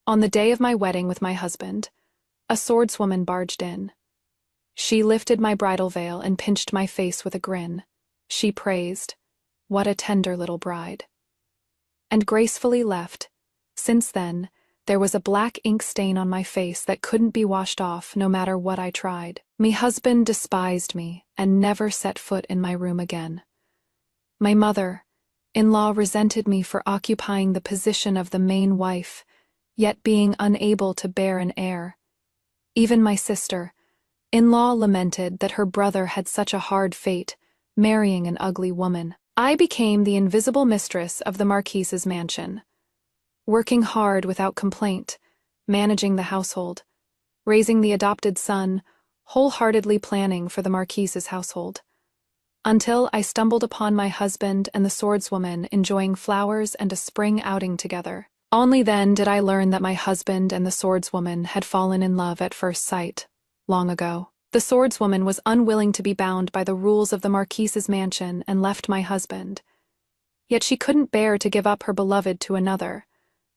On the day of my wedding with my husband, a swordswoman barged in. She lifted my bridal veil and pinched my face with a grin. She praised, "What a tender little bride," and gracefully left. Since then, there was a black ink stain on my face that couldn't be washed off no matter what I tried. Me husband despised me and never set foot in my room again. My mother-in-law resented me for occupying the position of the main wife, yet being unable to bear an heir. Even my sister-in-law lamented that her brother had such a hard fate, marrying an ugly woman. I became the invisible mistress of the Marquise's mansion, working hard without complaint, managing the household, raising the adopted son, wholeheartedly planning for the Marquise's household. Until I stumbled upon my husband and the swordswoman enjoying flowers and a spring outing together. Only then did I learn that my husband and the swordswoman had fallen in love at first sight, long ago. The swordswoman was unwilling to be bound by the rules of the Marquise's mansion and left my husband. Yet she couldn't bear to give up her beloved to another,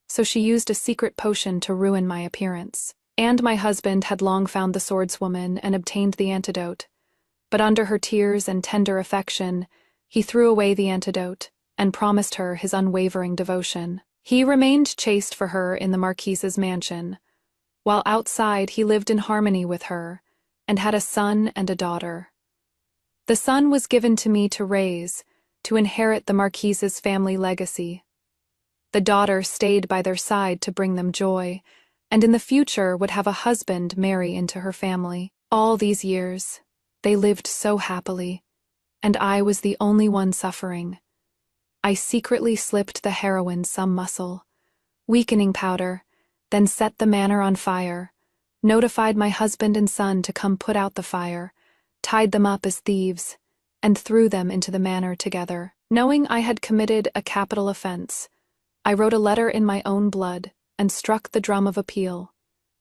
so she used a secret potion to ruin my appearance. And my husband had long found the swordswoman and obtained the antidote, but under her tears and tender affection, he threw away the antidote and promised her his unwavering devotion. He remained chaste for her in the Marquise's mansion, while outside he lived in harmony with her and had a son and a daughter. The son was given to me to raise, to inherit the Marquise's family legacy. The daughter stayed by their side to bring them joy, and in the future would have a husband marry into her family. All these years, they lived so happily, and I was the only one suffering. I secretly slipped the heroine some muscle, weakening powder, then set the manor on fire, notified my husband and son to come put out the fire, tied them up as thieves, and threw them into the manor together. Knowing I had committed a capital offense, I wrote a letter in my own blood and struck the drum of appeal,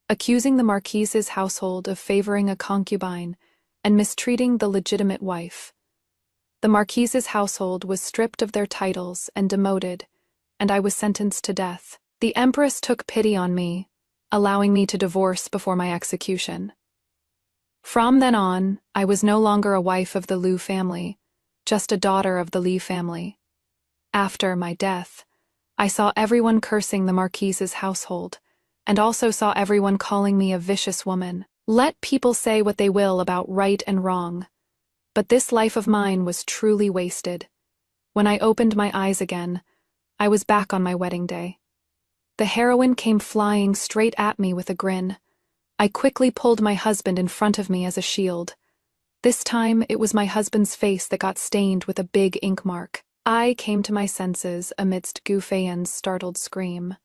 accusing the Marquise's household of favoring a concubine and mistreating the legitimate wife. The Marquise's household was stripped of their titles and demoted, and I was sentenced to death. The Empress took pity on me, allowing me to divorce before my execution. From then on, I was no longer a wife of the Liu family, just a daughter of the Li family. After my death, I saw everyone cursing the Marquise's household, and also saw everyone calling me a vicious woman. Let people say what they will about right and wrong, but this life of mine was truly wasted. When I opened my eyes again, I was back on my wedding day. The heroine came flying straight at me with a grin. I quickly pulled my husband in front of me as a shield. This time, it was my husband's face that got stained with a big ink mark. I came to my senses amidst Gu Feiyan's startled scream,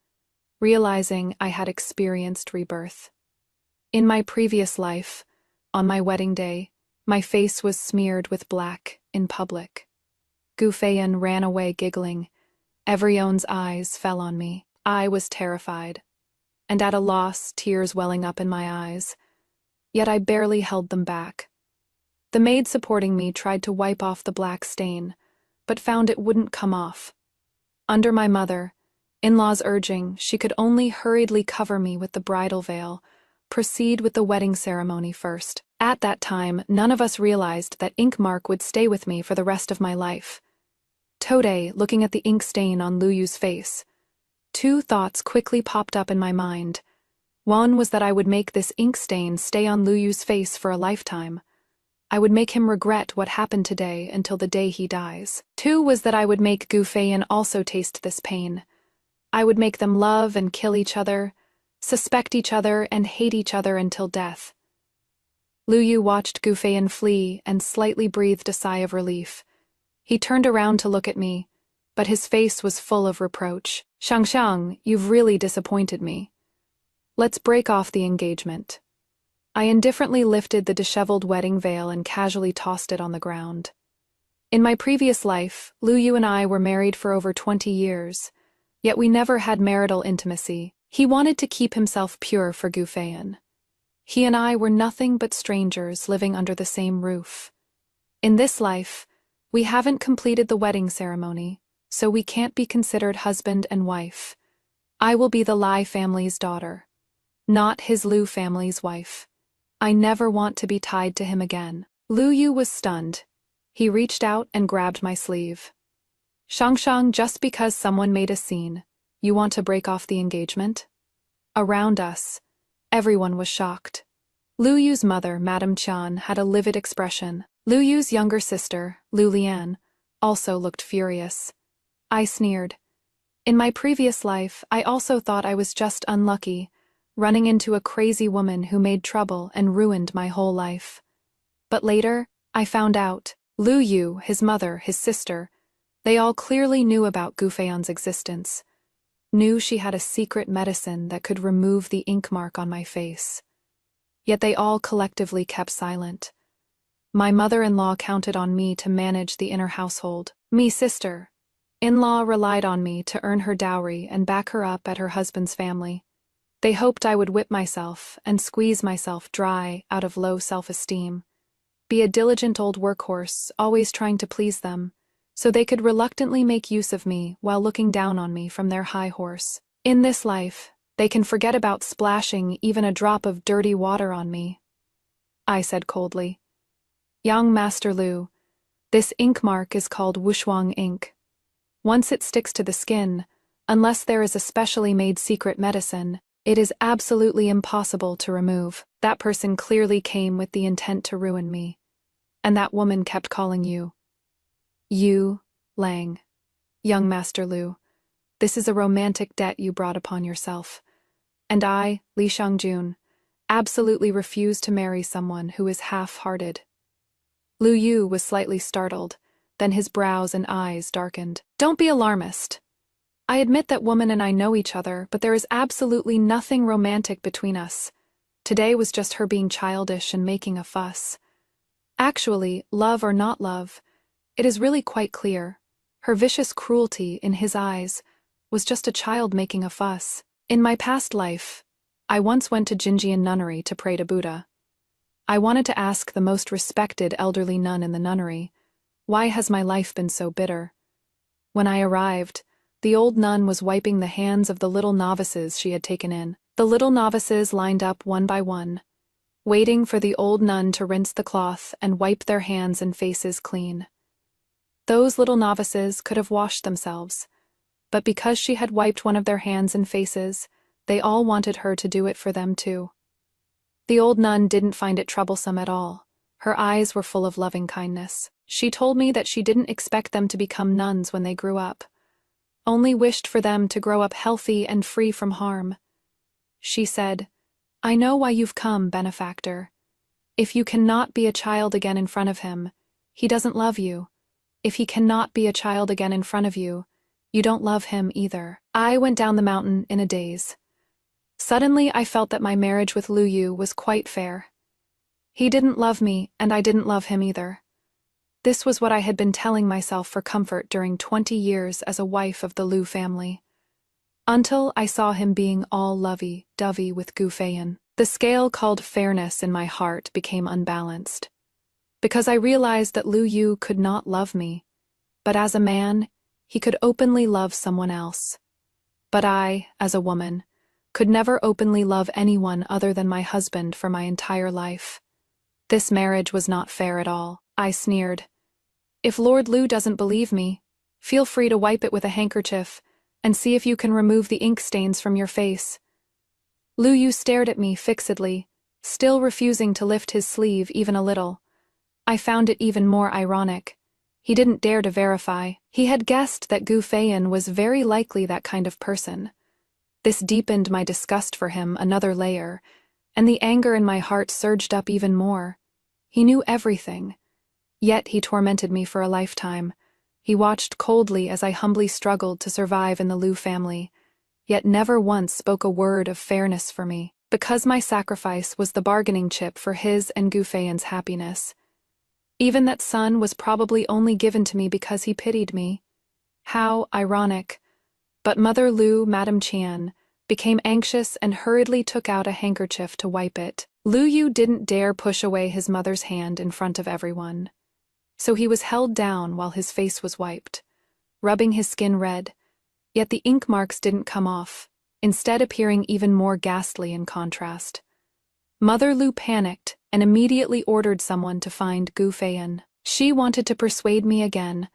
realizing I had experienced rebirth. In my previous life, on my wedding day, my face was smeared with black in public. Gu Feiyan ran away giggling. Everyone's eyes fell on me. I was terrified, and at a loss, tears welling up in my eyes. Yet I barely held them back. The maid supporting me tried to wipe off the black stain, but found it wouldn't come off. Under my mother-in-law's urging, she could only hurriedly cover me with the bridal veil, proceed with the wedding ceremony first. At that time, none of us realized that ink mark would stay with me for the rest of my life. Tode, looking at the ink stain on Lu Yu's face, two thoughts quickly popped up in my mind. One was that I would make this ink stain stay on Lu Yu's face for a lifetime. I would make him regret what happened today until the day he dies. Two was that I would make Gu Feiyan also taste this pain. I would make them love and kill each other, suspect each other, and hate each other until death. Lu Yu watched Gu Feiyan flee and slightly breathed a sigh of relief. He turned around to look at me, but his face was full of reproach. "Shangshang, you've really disappointed me. Let's break off the engagement." I indifferently lifted the disheveled wedding veil and casually tossed it on the ground. In my previous life, Lu Yu and I were married for over 20 years, yet we never had marital intimacy. He wanted to keep himself pure for Gu Feiyan. He and I were nothing but strangers living under the same roof. In this life, we haven't completed the wedding ceremony, so we can't be considered husband and wife. I will be the Lai family's daughter, not his Lu family's wife. I never want to be tied to him again. Lu Yu was stunned. He reached out and grabbed my sleeve. Shangshang, just because someone made a scene, you want to break off the engagement? Around us, everyone was shocked. Lu Yu's mother, Madame Qian, had a livid expression. Lu Yu's younger sister, Lu Lian, also looked furious. I sneered. In my previous life, I also thought I was just unlucky, running into a crazy woman who made trouble and ruined my whole life. But later, I found out. Lu Yu, his mother, his sister, they all clearly knew about Gu Feiyan's existence, knew she had a secret medicine that could remove the ink mark on my face. Yet they all collectively kept silent. My mother-in-law counted on me to manage the inner household. Me sister. In-law relied on me to earn her dowry and back her up at her husband's family. They hoped I would whip myself and squeeze myself dry out of low self-esteem, be a diligent old workhorse, always trying to please them, so they could reluctantly make use of me while looking down on me from their high horse. In this life, they can forget about splashing even a drop of dirty water on me. I said coldly. Young Master Lu, this ink mark is called Wushuang ink. Once it sticks to the skin, unless there is a specially made secret medicine, it is absolutely impossible to remove. That person clearly came with the intent to ruin me. And that woman kept calling you. You, Lang. Young Master Lu. This is a romantic debt you brought upon yourself. And I, Li Shangjun, absolutely refuse to marry someone who is half-hearted. Lu Yu was slightly startled, then his brows and eyes darkened. Don't be alarmist. I admit that woman and I know each other, but there is absolutely nothing romantic between us. Today was just her being childish and making a fuss. Actually, love or not love, it is really quite clear. Her vicious cruelty, in his eyes, was just a child making a fuss. In my past life, I once went to Jinjian nunnery to pray to Buddha. I wanted to ask the most respected elderly nun in the nunnery, why has my life been so bitter? When I arrived, the old nun was wiping the hands of the little novices she had taken in. The little novices lined up one by one, waiting for the old nun to rinse the cloth and wipe their hands and faces clean. Those little novices could have washed themselves, but because she had wiped one of their hands and faces, they all wanted her to do it for them too. The old nun didn't find it troublesome at all. Her eyes were full of loving kindness. She told me that she didn't expect them to become nuns when they grew up, only wished for them to grow up healthy and free from harm. She said, I know why you've come, benefactor. If you cannot be a child again in front of him, he doesn't love you. If he cannot be a child again in front of you, you don't love him either. I went down the mountain in a daze. Suddenly I felt that my marriage with Lu Yu was quite fair. He didn't love me, and I didn't love him either. This was what I had been telling myself for comfort during 20 years as a wife of the Lu family. Until I saw him being all lovey-dovey with Gu Feiyan. The scale called fairness in my heart became unbalanced. Because I realized that Lu Yu could not love me, but as a man, he could openly love someone else. But I, as a woman, could never openly love anyone other than my husband for my entire life. This marriage was not fair at all. I sneered. If Lord Lu doesn't believe me, feel free to wipe it with a handkerchief and see if you can remove the ink stains from your face. Lu Yu stared at me fixedly, still refusing to lift his sleeve even a little. I found it even more ironic. He didn't dare to verify. He had guessed that Gu Feiyan was very likely that kind of person. This deepened my disgust for him another layer, and the anger in my heart surged up even more. He knew everything. Yet he tormented me for a lifetime. He watched coldly as I humbly struggled to survive in the Lu family, yet never once spoke a word of fairness for me, because my sacrifice was the bargaining chip for his and Gu Feiyan's happiness. Even that son was probably only given to me because he pitied me. How ironic. But Mother Lu, Madame Qian, became anxious and hurriedly took out a handkerchief to wipe it. Lu Yu didn't dare push away his mother's hand in front of everyone. So he was held down while his face was wiped, rubbing his skin red, yet the ink marks didn't come off. instead appearing even more ghastly in contrast. Mother Lu panicked and immediately ordered someone to find Gu Feiyan. She wanted to persuade me again,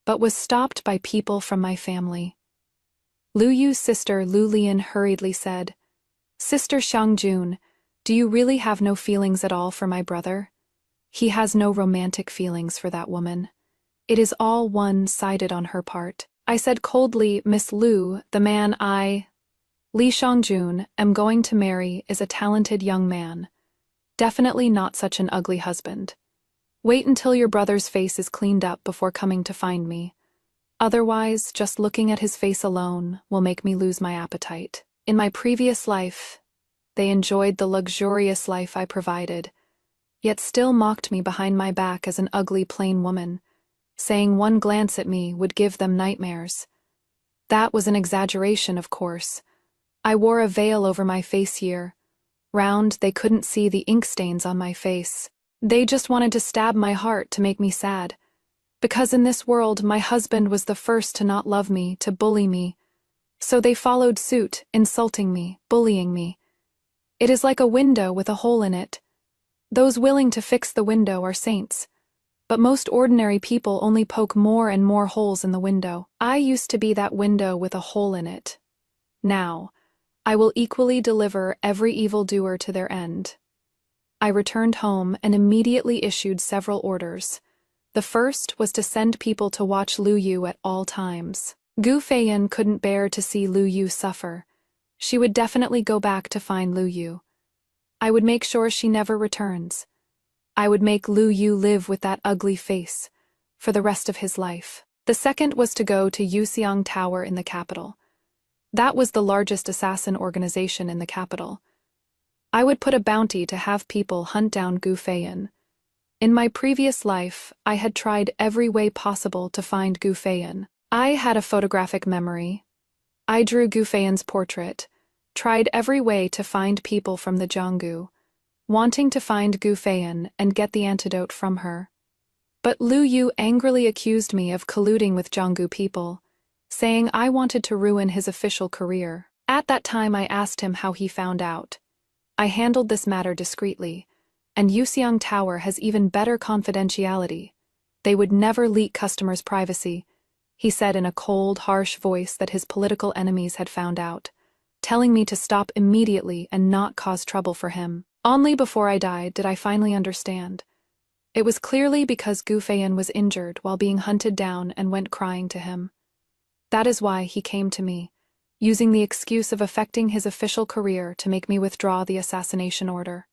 but was stopped by people from my family. Lu Yu's sister Lu Lian hurriedly said, "Sister Xiangjun, do you really have no feelings at all for my brother? He has no romantic feelings for that woman. It is all one-sided on her part." I said coldly, "Miss Lu, the man Li Xiangjun, am going to marry is a talented young man. Definitely not such an ugly husband. Wait until your brother's face is cleaned up before coming to find me. Otherwise, just looking at his face alone will make me lose my appetite. In my previous life, they enjoyed the luxurious life I provided, yet still mocked me behind my back as an ugly plain woman, saying one glance at me would give them nightmares. That was an exaggeration, of course. I wore a veil over my face here. Round, they couldn't see the ink stains on my face. They just wanted to stab my heart to make me sad. Because in this world, my husband was the first to not love me, to bully me. So they followed suit, insulting me, bullying me. It is like a window with a hole in it. Those willing to fix the window are saints. But most ordinary people only poke more and more holes in the window. I used to be that window with a hole in it. Now, I will equally deliver every evildoer to their end." I returned home and immediately issued several orders. The first was to send people to watch Lu Yu at all times. Gu Feiyan couldn't bear to see Lu Yu suffer. She would definitely go back to find Lu Yu. I would make sure she never returns. I would make Lu Yu live with that ugly face for the rest of his life. The second was to go to Yuxiang Tower in the capital. That was the largest assassin organization in the capital. I would put a bounty to have people hunt down Gu Feiyan. In my previous life, I had tried every way possible to find Gu Feiyan. I had a photographic memory. I drew Gu Feiyan's portrait, tried every way to find people from the Jianggu, wanting to find Gu Feiyan and get the antidote from her. But Lu Yu angrily accused me of colluding with Jianggu people, saying I wanted to ruin his official career. At that time I asked him how he found out. I handled this matter discreetly, and Yuxiang Tower has even better confidentiality. They would never leak customers' privacy, he said in a cold, harsh voice that his political enemies had found out, telling me to stop immediately and not cause trouble for him. Only before I died did I finally understand. It was clearly because Gu Feiyan was injured while being hunted down and went crying to him. That is why he came to me, using the excuse of affecting his official career to make me withdraw the assassination order.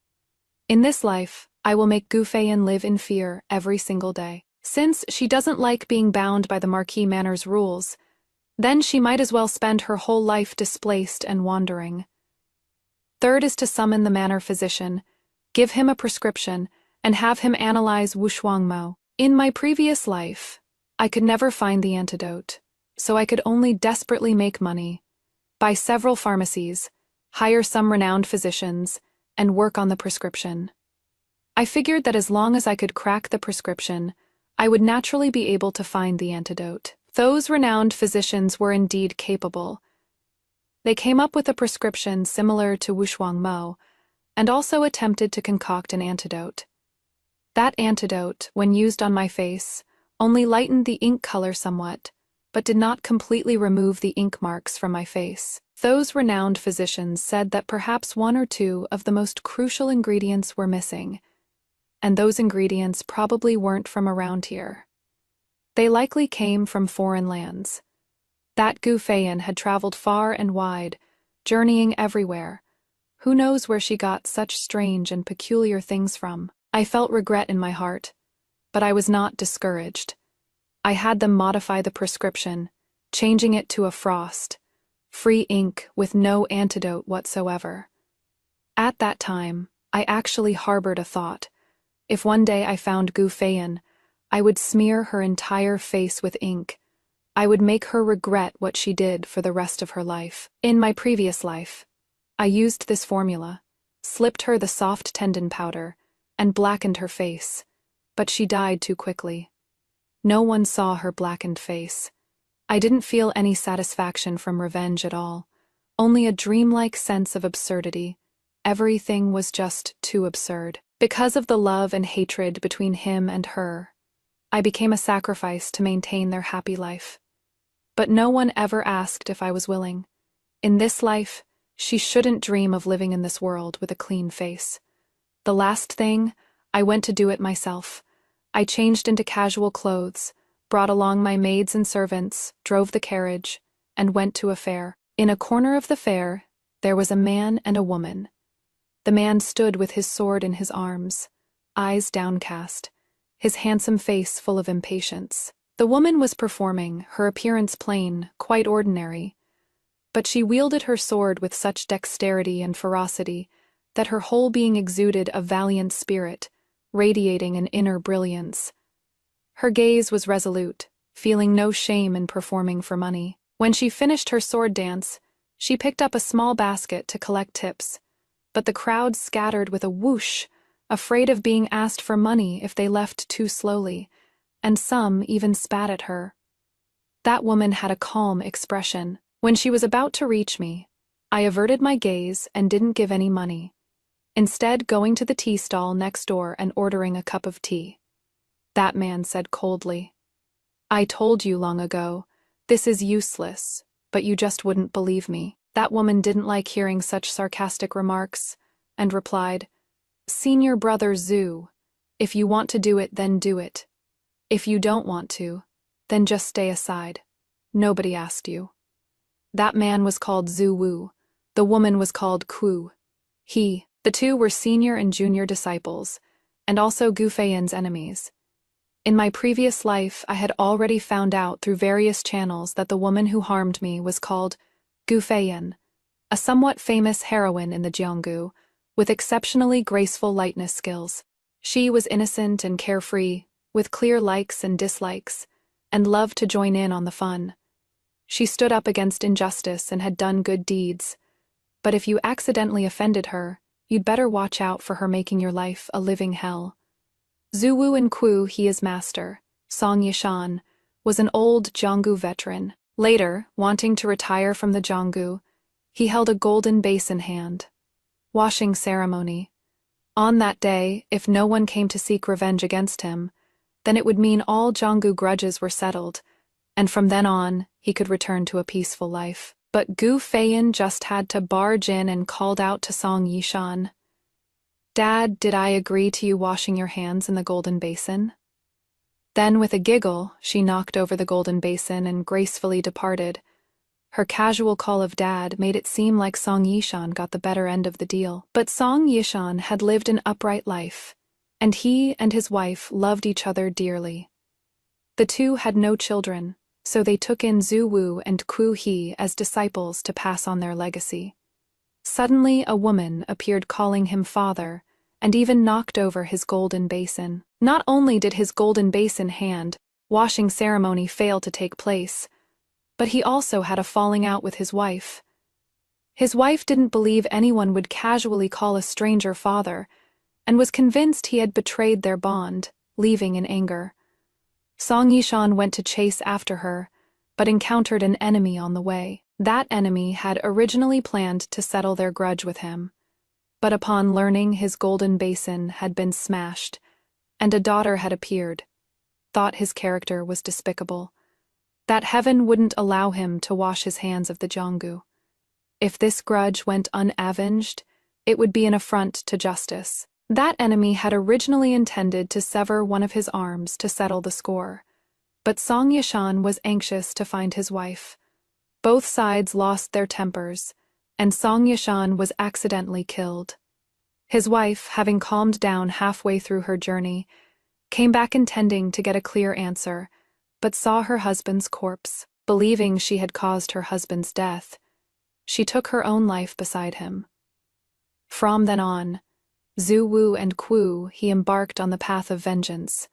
In this life, I will make Gu Feiyan live in fear every single day. Since she doesn't like being bound by the Marquis Manor's rules, then she might as well spend her whole life displaced and wandering. Third is to summon the manor physician, give him a prescription, and have him analyze Wushuangmo. In my previous life, I could never find the antidote, so I could only desperately make money, buy several pharmacies, hire some renowned physicians, and work on the prescription. I figured that as long as I could crack the prescription, I would naturally be able to find the antidote. Those renowned physicians were indeed capable. They came up with a prescription similar to Wushuangmo, and also attempted to concoct an antidote. That antidote, when used on my face, only lightened the ink color somewhat, but did not completely remove the ink marks from my face. Those renowned physicians said that perhaps one or two of the most crucial ingredients were missing, and those ingredients probably weren't from around here. They likely came from foreign lands. That Gu Feiyan had traveled far and wide, journeying everywhere. Who knows where she got such strange and peculiar things from? I felt regret in my heart, but I was not discouraged. I had them modify the prescription, changing it to a frost, free ink with no antidote whatsoever. At that time, I actually harbored a thought. If one day I found Gu Feiyan, I would smear her entire face with ink. I would make her regret what she did for the rest of her life. In my previous life, I used this formula, slipped her the soft tendon powder, and blackened her face, but she died too quickly. No one saw her blackened face. I didn't feel any satisfaction from revenge at all. only a dreamlike sense of absurdity. Everything was just too absurd. Because of the love and hatred between him and her, I became a sacrifice to maintain their happy life. But no one ever asked if I was willing. In this life, she shouldn't dream of living in this world with a clean face. The last thing, I went to do it myself. I changed into casual clothes, brought along my maids and servants, drove the carriage, and went to a fair. In a corner of the fair, there was a man and a woman. The man stood with his sword in his arms, eyes downcast, his handsome face full of impatience. The woman was performing, her appearance plain, quite ordinary, but she wielded her sword with such dexterity and ferocity that her whole being exuded a valiant spirit, radiating an inner brilliance. Her gaze was resolute, feeling no shame in performing for money. When she finished her sword dance, she picked up a small basket to collect tips, but the crowd scattered with a whoosh, afraid of being asked for money if they left too slowly, and some even spat at her. That woman had a calm expression. When she was about to reach me, I averted my gaze and didn't give any money, instead going to the tea stall next door and ordering a cup of tea. That man said coldly, "I told you long ago, this is useless, but you just wouldn't believe me." That woman didn't like hearing such sarcastic remarks, and replied, "Senior brother Zhu, if you want to do it, then do it. If you don't want to, then just stay aside. Nobody asked you." That man was called Zhu Wu. The woman was called Ku. The two were senior and junior disciples, and also Gu Feiyan's enemies. In my previous life, I had already found out through various channels that the woman who harmed me was called Gu Feiyan, a somewhat famous heroine in the Jianggu, with exceptionally graceful lightness skills. She was innocent and carefree, with clear likes and dislikes, and loved to join in on the fun. She stood up against injustice and had done good deeds, but if you accidentally offended her, you'd better watch out for her making your life a living hell. Zhu Wu and Ku, his master, Song Yishan, was an old Jianggu veteran. Later, wanting to retire from the Jianggu, he held a golden basin hand. Washing ceremony. On that day, if no one came to seek revenge against him, then it would mean all Jianggu grudges were settled, and from then on, he could return to a peaceful life. But Gu Feiyan just had to barge in and called out to Song Yishan, "Dad, did I agree to you washing your hands in the golden basin?" Then, with a giggle, she knocked over the golden basin and gracefully departed. Her casual call of Dad made it seem like Song Yishan got the better end of the deal. But Song Yishan had lived an upright life, and he and his wife loved each other dearly. The two had no children, so they took in Zhu Wu and Ku He as disciples to pass on their legacy. Suddenly, a woman appeared calling him father, and even knocked over his golden basin. Not only did his golden basin hand washing ceremony fail to take place, but he also had a falling out with his wife. His wife didn't believe anyone would casually call a stranger father, and was convinced he had betrayed their bond, leaving in anger. Song Yishan went to chase after her, but encountered an enemy on the way. That enemy had originally planned to settle their grudge with him, but upon learning his golden basin had been smashed, and a daughter had appeared, thought his character was despicable, that heaven wouldn't allow him to wash his hands of the Jianggu. If this grudge went unavenged, it would be an affront to justice. That enemy had originally intended to sever one of his arms to settle the score, but Song Yishan was anxious to find his wife. Both sides lost their tempers, and Song Yishan was accidentally killed. His wife, having calmed down halfway through her journey, came back intending to get a clear answer, but saw her husband's corpse. Believing she had caused her husband's death, she took her own life beside him. From then on, Zhu Wu and Ku he embarked on the path of vengeance.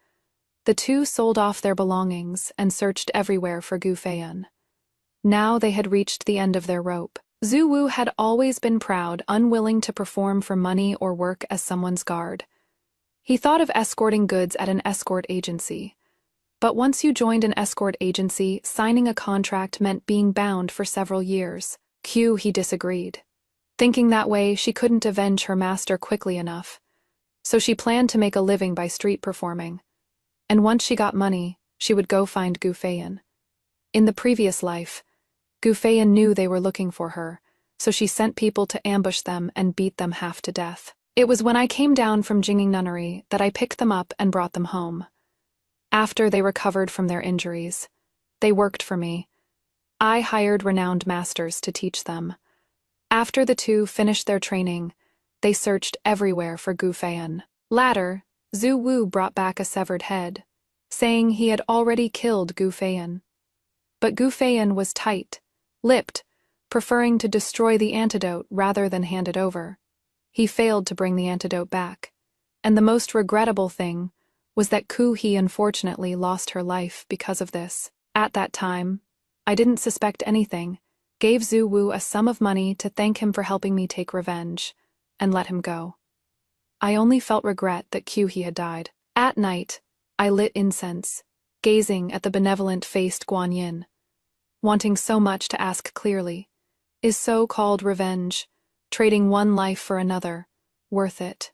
The two sold off their belongings and searched everywhere for Gu Feiyan. Now they had reached the end of their rope. Zhu Wu had always been proud, unwilling to perform for money or work as someone's guard. He thought of escorting goods at an escort agency. But once you joined an escort agency, signing a contract meant being bound for several years. He disagreed, thinking that way she couldn't avenge her master quickly enough. So she planned to make a living by street performing. And once she got money, she would go find Gufeyan. In the previous life, Gufeyan knew they were looking for her, so she sent people to ambush them and beat them half to death. It was when I came down from Jinging Nunnery that I picked them up and brought them home. After they recovered from their injuries, they worked for me. I hired renowned masters to teach them. After the two finished their training, they searched everywhere for Gufeyan. Later, Zhu Wu brought back a severed head, saying he had already killed Gufeyan. But Gufeyan was tight-lipped, preferring to destroy the antidote rather than hand it over. He failed to bring the antidote back, and the most regrettable thing was that He unfortunately lost her life because of this. At that time, I didn't suspect anything, gave Zhu Wu a sum of money to thank him for helping me take revenge, and let him go. I only felt regret that He had died. At night, I lit incense, gazing at the benevolent-faced Guan Yin, wanting so much to ask clearly, is so-called revenge, trading one life for another, worth it?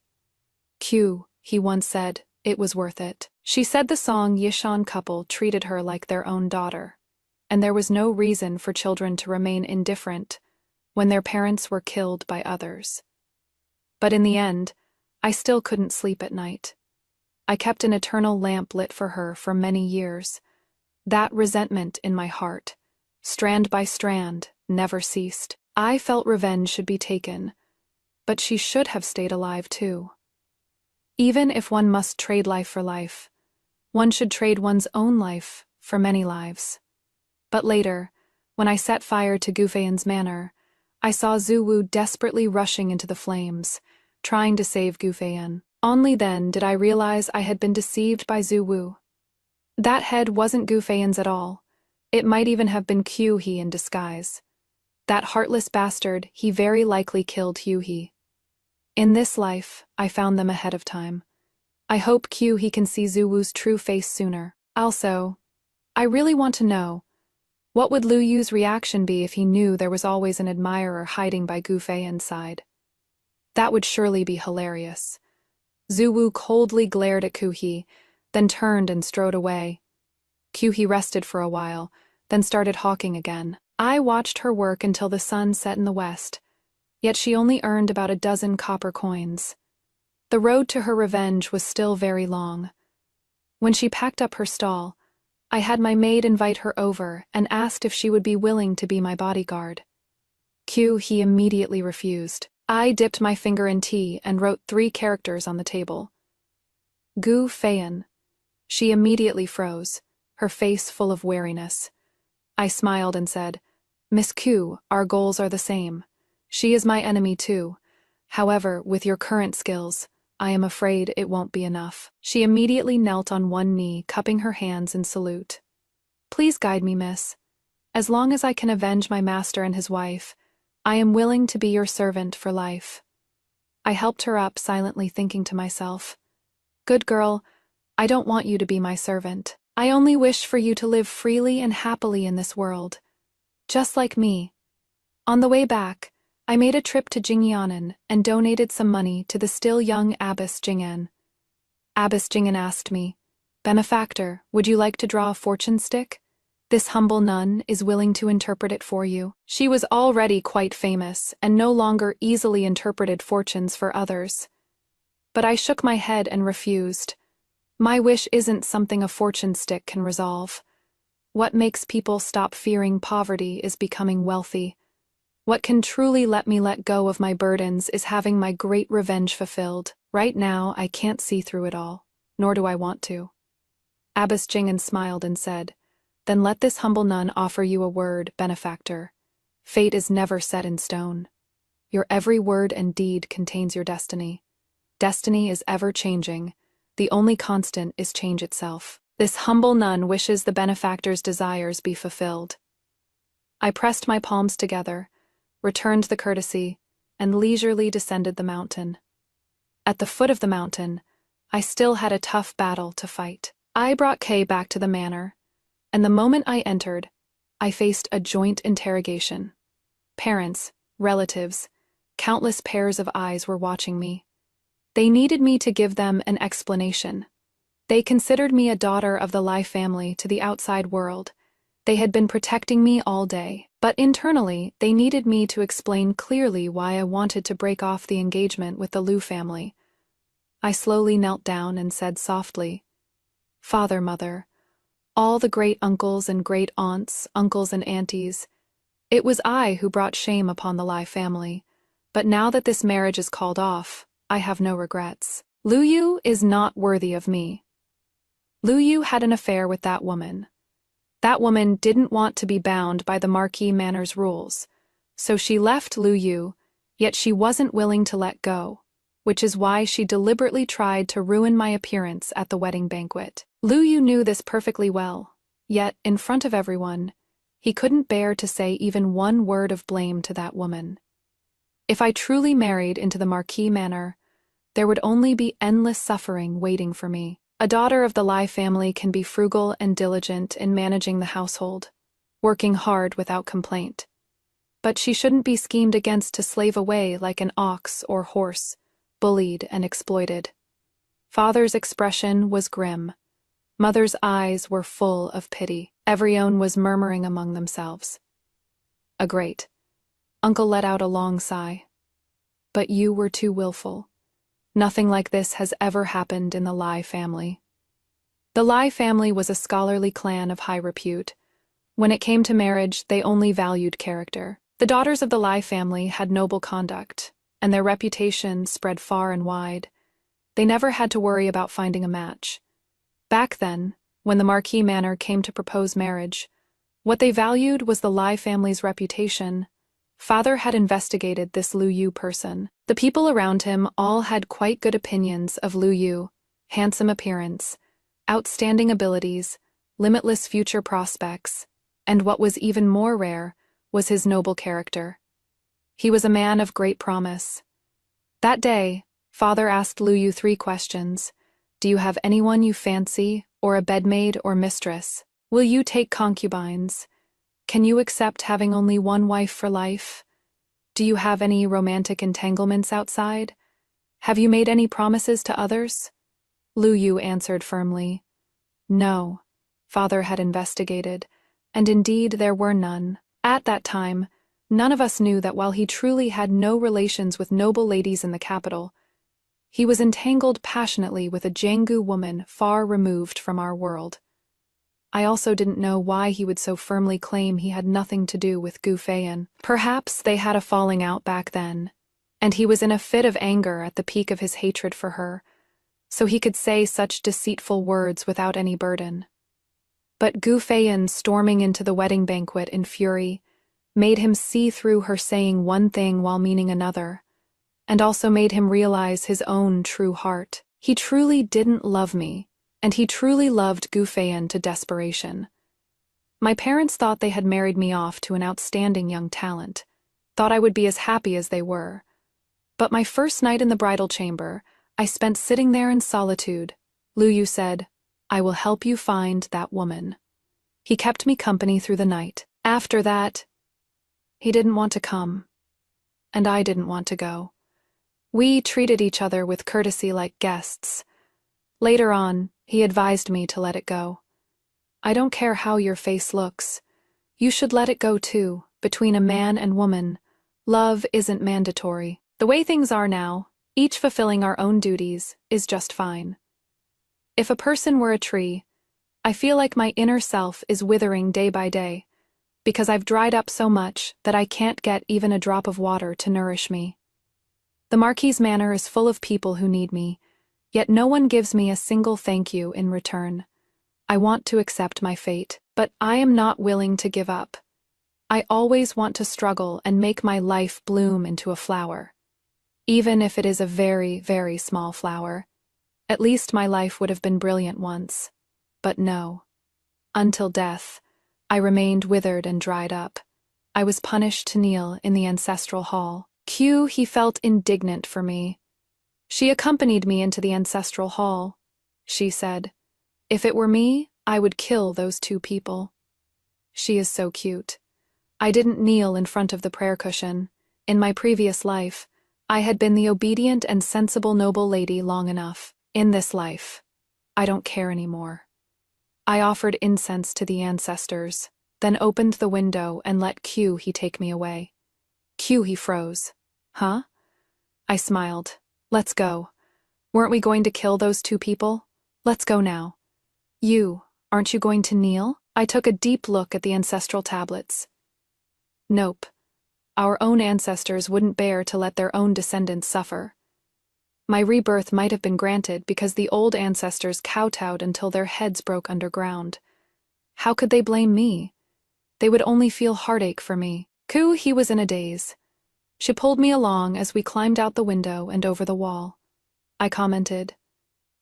He once said, it was worth it. She said the Song Yishan couple treated her like their own daughter, and there was no reason for children to remain indifferent when their parents were killed by others. But in the end, I still couldn't sleep at night. I kept an eternal lamp lit for her for many years. That resentment in my heart, strand by strand, never ceased. I felt revenge should be taken, but she should have stayed alive too. Even if one must trade life for life, one should trade one's own life for many lives. But later, when I set fire to Gufeyan's manor, I saw Zhu Wu desperately rushing into the flames, trying to save Gufeyan. Only then did I realize I had been deceived by Zhu Wu. That head wasn't Gufeyan's at all. It might even have been He in disguise. That heartless bastard, he very likely killed He. In this life, I found them ahead of time. I hope he can see Zhu Wu's true face sooner. Also, I really want to know, what would Lu Yu's reaction be if he knew there was always an admirer hiding by Gufeyan's side? That would surely be hilarious. Zhu Wu coldly glared at He, then turned and strode away. He rested for a while, then started hawking again. I watched her work until the sun set in the west, yet she only earned about a dozen copper coins. The road to her revenge was still very long. When she packed up her stall, I had my maid invite her over and asked if she would be willing to be my bodyguard. He immediately refused. I dipped my finger in tea and wrote 3 characters on the table. Gufeyan. She immediately froze, her face full of wariness. I smiled and said, Miss Q, our goals are the same. She is my enemy too. However, with your current skills, I am afraid it won't be enough. She immediately knelt on one knee, cupping her hands in salute. Please guide me, miss. As long as I can avenge my master and his wife, I am willing to be your servant for life. I helped her up, silently thinking to myself, good girl, I don't want you to be my servant. I only wish for you to live freely and happily in this world. Just like me. On the way back, I made a trip to Jingyanan and donated some money to the still young Abbess Jing'an. Abbess Jing'an asked me, Benefactor, would you like to draw a fortune stick? This humble nun is willing to interpret it for you. She was already quite famous and no longer easily interpreted fortunes for others. But I shook my head and refused. My wish isn't something a fortune stick can resolve. What makes people stop fearing poverty is becoming wealthy. What can truly let me let go of my burdens is having my great revenge fulfilled. Right now, I can't see through it all, nor do I want to. Abbess Jing'an smiled and said, Then let this humble nun offer you a word, benefactor. Fate is never set in stone. Your every word and deed contains your destiny. Destiny is ever-changing. The only constant is change itself. This humble nun wishes the benefactor's desires be fulfilled. I pressed my palms together, returned the courtesy, and leisurely descended the mountain. At the foot of the mountain, I still had a tough battle to fight. I brought Kay back to the manor, and the moment I entered, I faced a joint interrogation. Parents, relatives, countless pairs of eyes were watching me. They needed me to give them an explanation. They considered me a daughter of the Lai family to the outside world. They had been protecting me all day, but internally, they needed me to explain clearly why I wanted to break off the engagement with the Liu family. I slowly knelt down and said softly, "Father, Mother, all the great uncles and great aunts, uncles and aunties, it was I who brought shame upon the Lai family, but now that this marriage is called off, I have no regrets. Liu Yu is not worthy of me. Liu Yu had an affair with that woman. That woman didn't want to be bound by the Marquis Manor's rules, so she left Liu Yu, yet she wasn't willing to let go, which is why she deliberately tried to ruin my appearance at the wedding banquet. Liu Yu knew this perfectly well, yet, in front of everyone, he couldn't bear to say even one word of blame to that woman. If I truly married into the Marquis Manor, there would only be endless suffering waiting for me. A daughter of the Lai family can be frugal and diligent in managing the household, working hard without complaint. But she shouldn't be schemed against to slave away like an ox or horse, bullied and exploited. Father's expression was grim. Mother's eyes were full of pity. Everyone was murmuring among themselves. A great. Uncle let out a long sigh. But you were too willful. Nothing like this has ever happened in the Lai family. The Lai family was a scholarly clan of high repute. When it came to marriage, they only valued character. The daughters of the Lai family had noble conduct, and their reputation spread far and wide. They never had to worry about finding a match. Back then, when the Marquis Manor came to propose marriage, what they valued was the Lai family's reputation. Father had investigated this Liu Yu person. The people around him all had quite good opinions of Liu Yu: handsome appearance, outstanding abilities, limitless future prospects, and what was even more rare was his noble character. He was a man of great promise. That day, Father asked Liu Yu 3 questions. Do you have anyone you fancy, or a bedmaid or mistress? Will you take concubines? Can you accept having only one wife for life? Do you have any romantic entanglements outside? Have you made any promises to others? Liu Yu answered firmly. No. Father had investigated, and indeed there were none. At that time, none of us knew that while he truly had no relations with noble ladies in the capital, he was entangled passionately with a Jianggu woman far removed from our world. I also didn't know why he would so firmly claim he had nothing to do with Gu Feiyan. Perhaps they had a falling out back then, and he was in a fit of anger at the peak of his hatred for her, so he could say such deceitful words without any burden. But Gu Feiyan storming into the wedding banquet in fury made him see through her saying one thing while meaning another, and also made him realize his own true heart. He truly didn't love me, and he truly loved Gu Feiyan to desperation. My parents thought they had married me off to an outstanding young talent, thought I would be as happy as they were. But my first night in the bridal chamber, I spent sitting there in solitude. Liu Yu said, "I will help you find that woman." He kept me company through the night. After that, he didn't want to come, and I didn't want to go. We treated each other with courtesy like guests. Later on, he advised me to let it go. I don't care how your face looks. You should let it go too. Between a man and woman, love isn't mandatory. The way things are now, each fulfilling our own duties, is just fine. If a person were a tree, I feel like my inner self is withering day by day, because I've dried up so much that I can't get even a drop of water to nourish me. The Marquis Manor is full of people who need me, yet no one gives me a single thank you in return. I want to accept my fate, but I am not willing to give up. I always want to struggle and make my life bloom into a flower. Even if it is a very, very small flower. At least my life would have been brilliant once. But no. Until death, I remained withered and dried up. I was punished to kneel in the ancestral hall. He felt indignant for me. She accompanied me into the ancestral hall. She said, "If it were me, I would kill those 2 people. She is so cute. I didn't kneel in front of the prayer cushion. In my previous life, I had been the obedient and sensible noble lady long enough. In this life, I don't care anymore. I offered incense to the ancestors, then opened the window and let he take me away. He froze. Huh? I smiled. Let's go. Weren't we going to kill those two people? Let's go now. Aren't you going to kneel? I took a deep look at the ancestral tablets. Nope. Our own ancestors wouldn't bear to let their own descendants suffer. My rebirth might have been granted because the old ancestors kowtowed until their heads broke underground. How could they blame me? They would only feel heartache for me. He was in a daze. She pulled me along as we climbed out the window and over the wall. I commented,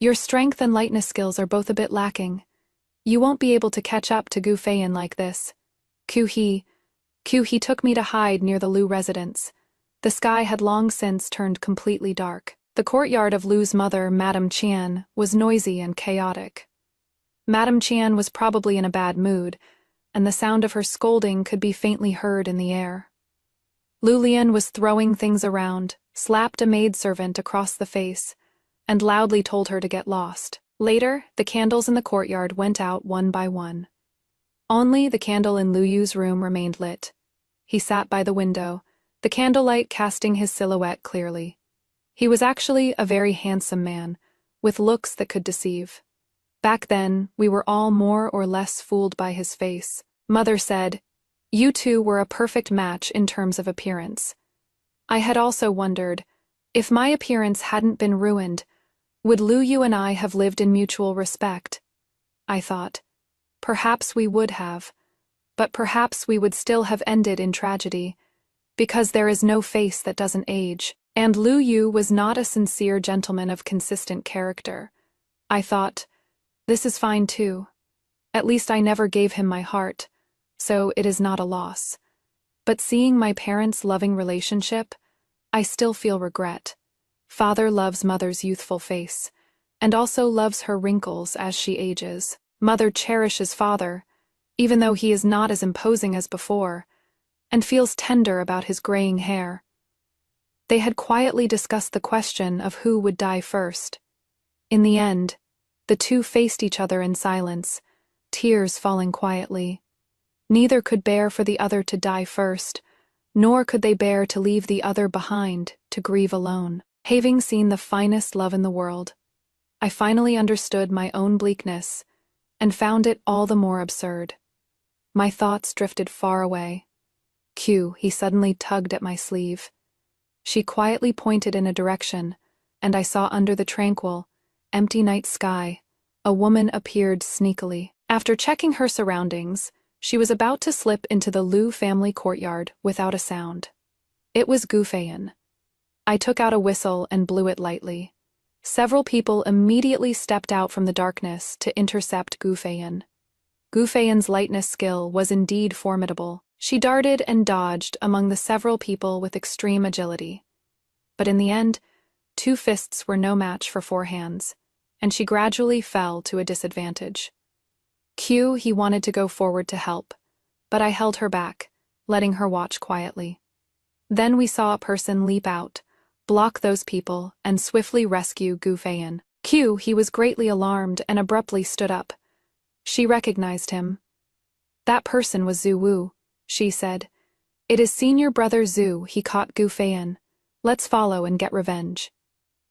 "Your strength and lightness skills are both a bit lacking. You won't be able to catch up to Gu Feiyan like this." He took me to hide near the Lu residence. The sky had long since turned completely dark. The courtyard of Lu's mother, Madame Qian, was noisy and chaotic. Madame Qian was probably in a bad mood, and the sound of her scolding could be faintly heard in the air. Lu Lian was throwing things around, slapped a maidservant across the face, and loudly told her to get lost. Later, the candles in the courtyard went out one by one. Only the candle in Lu Yu's room remained lit. He sat by the window, the candlelight casting his silhouette clearly. He was actually a very handsome man, with looks that could deceive. Back then, we were all more or less fooled by his face. Mother said, "You two were a perfect match in terms of appearance." I had also wondered, if my appearance hadn't been ruined, would Lu Yu and I have lived in mutual respect? I thought. Perhaps we would have, but perhaps we would still have ended in tragedy, because there is no face that doesn't age, and Lu Yu was not a sincere gentleman of consistent character. I thought, this is fine too. At least I never gave him my heart, so it is not a loss. But seeing my parents' loving relationship, I still feel regret. Father loves mother's youthful face, and also loves her wrinkles as she ages. Mother cherishes father, even though he is not as imposing as before, and feels tender about his graying hair. They had quietly discussed the question of who would die first. In the end, the two faced each other in silence, tears falling quietly. Neither could bear for the other to die first, nor could they bear to leave the other behind, to grieve alone. Having seen the finest love in the world, I finally understood my own bleakness, and found it all the more absurd. My thoughts drifted far away. He suddenly tugged at my sleeve. She quietly pointed in a direction, and I saw under the tranquil, empty night sky, a woman appeared sneakily. After checking her surroundings, she was about to slip into the Lu family courtyard without a sound. It was Gu Feiyan. I took out a whistle and blew it lightly. Several people immediately stepped out from the darkness to intercept Gu Feiyan. Gu Feiyan's lightness skill was indeed formidable. She darted and dodged among the several people with extreme agility. But in the end, 2 fists were no match for 4 hands, and she gradually fell to a disadvantage. He wanted to go forward to help, but I held her back, letting her watch quietly. Then we saw a person leap out, block those people, and swiftly rescue Gu Feiyan. He was greatly alarmed and abruptly stood up. She recognized him. "That person was Zhu Wu," she said. "It is senior brother Zhu. He caught Gu Feiyan. Let's follow and get revenge."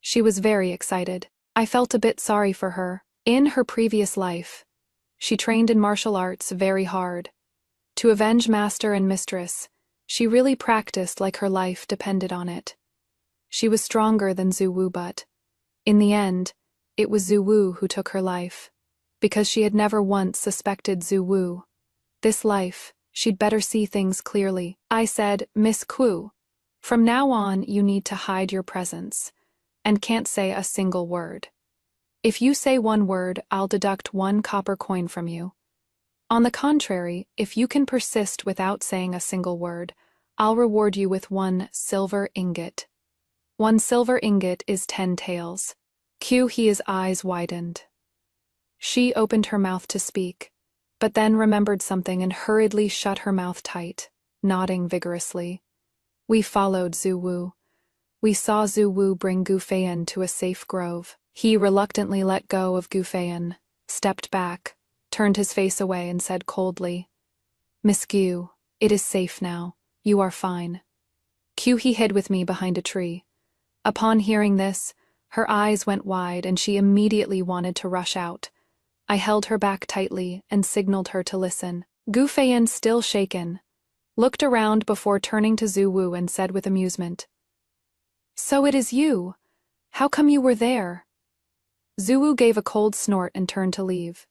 She was very excited. I felt a bit sorry for her. In her previous life, she trained in martial arts very hard. To avenge master and mistress, she really practiced like her life depended on it. She was stronger than Zhu Wu, but, in the end, it was Zhu Wu who took her life, because she had never once suspected Zhu Wu. This life, she'd better see things clearly. I said, "Miss Ku, from now on you need to hide your presence, and can't say a single word. If you say 1 word, I'll deduct 1 copper coin from you. On the contrary, if you can persist without saying a single word, I'll reward you with 1 silver ingot. 1 silver ingot is 10 taels." His eyes widened. She opened her mouth to speak, but then remembered something and hurriedly shut her mouth tight. nodding vigorously. We followed Zhu Wu. We saw Zhu Wu bring Gu Feiyan to a safe grove. He reluctantly let go of Gu Feiyan, stepped back, turned his face away and said coldly, "Miss Gu, it is safe now. You are fine." He hid with me behind a tree. Upon hearing this, her eyes went wide and she immediately wanted to rush out. I held her back tightly and signaled her to listen. Gu Feiyan, still shaken, looked around before turning to Zhu Wu and said with amusement, "So it is you. How come you were there?" Zhu Wu gave a cold snort and turned to leave.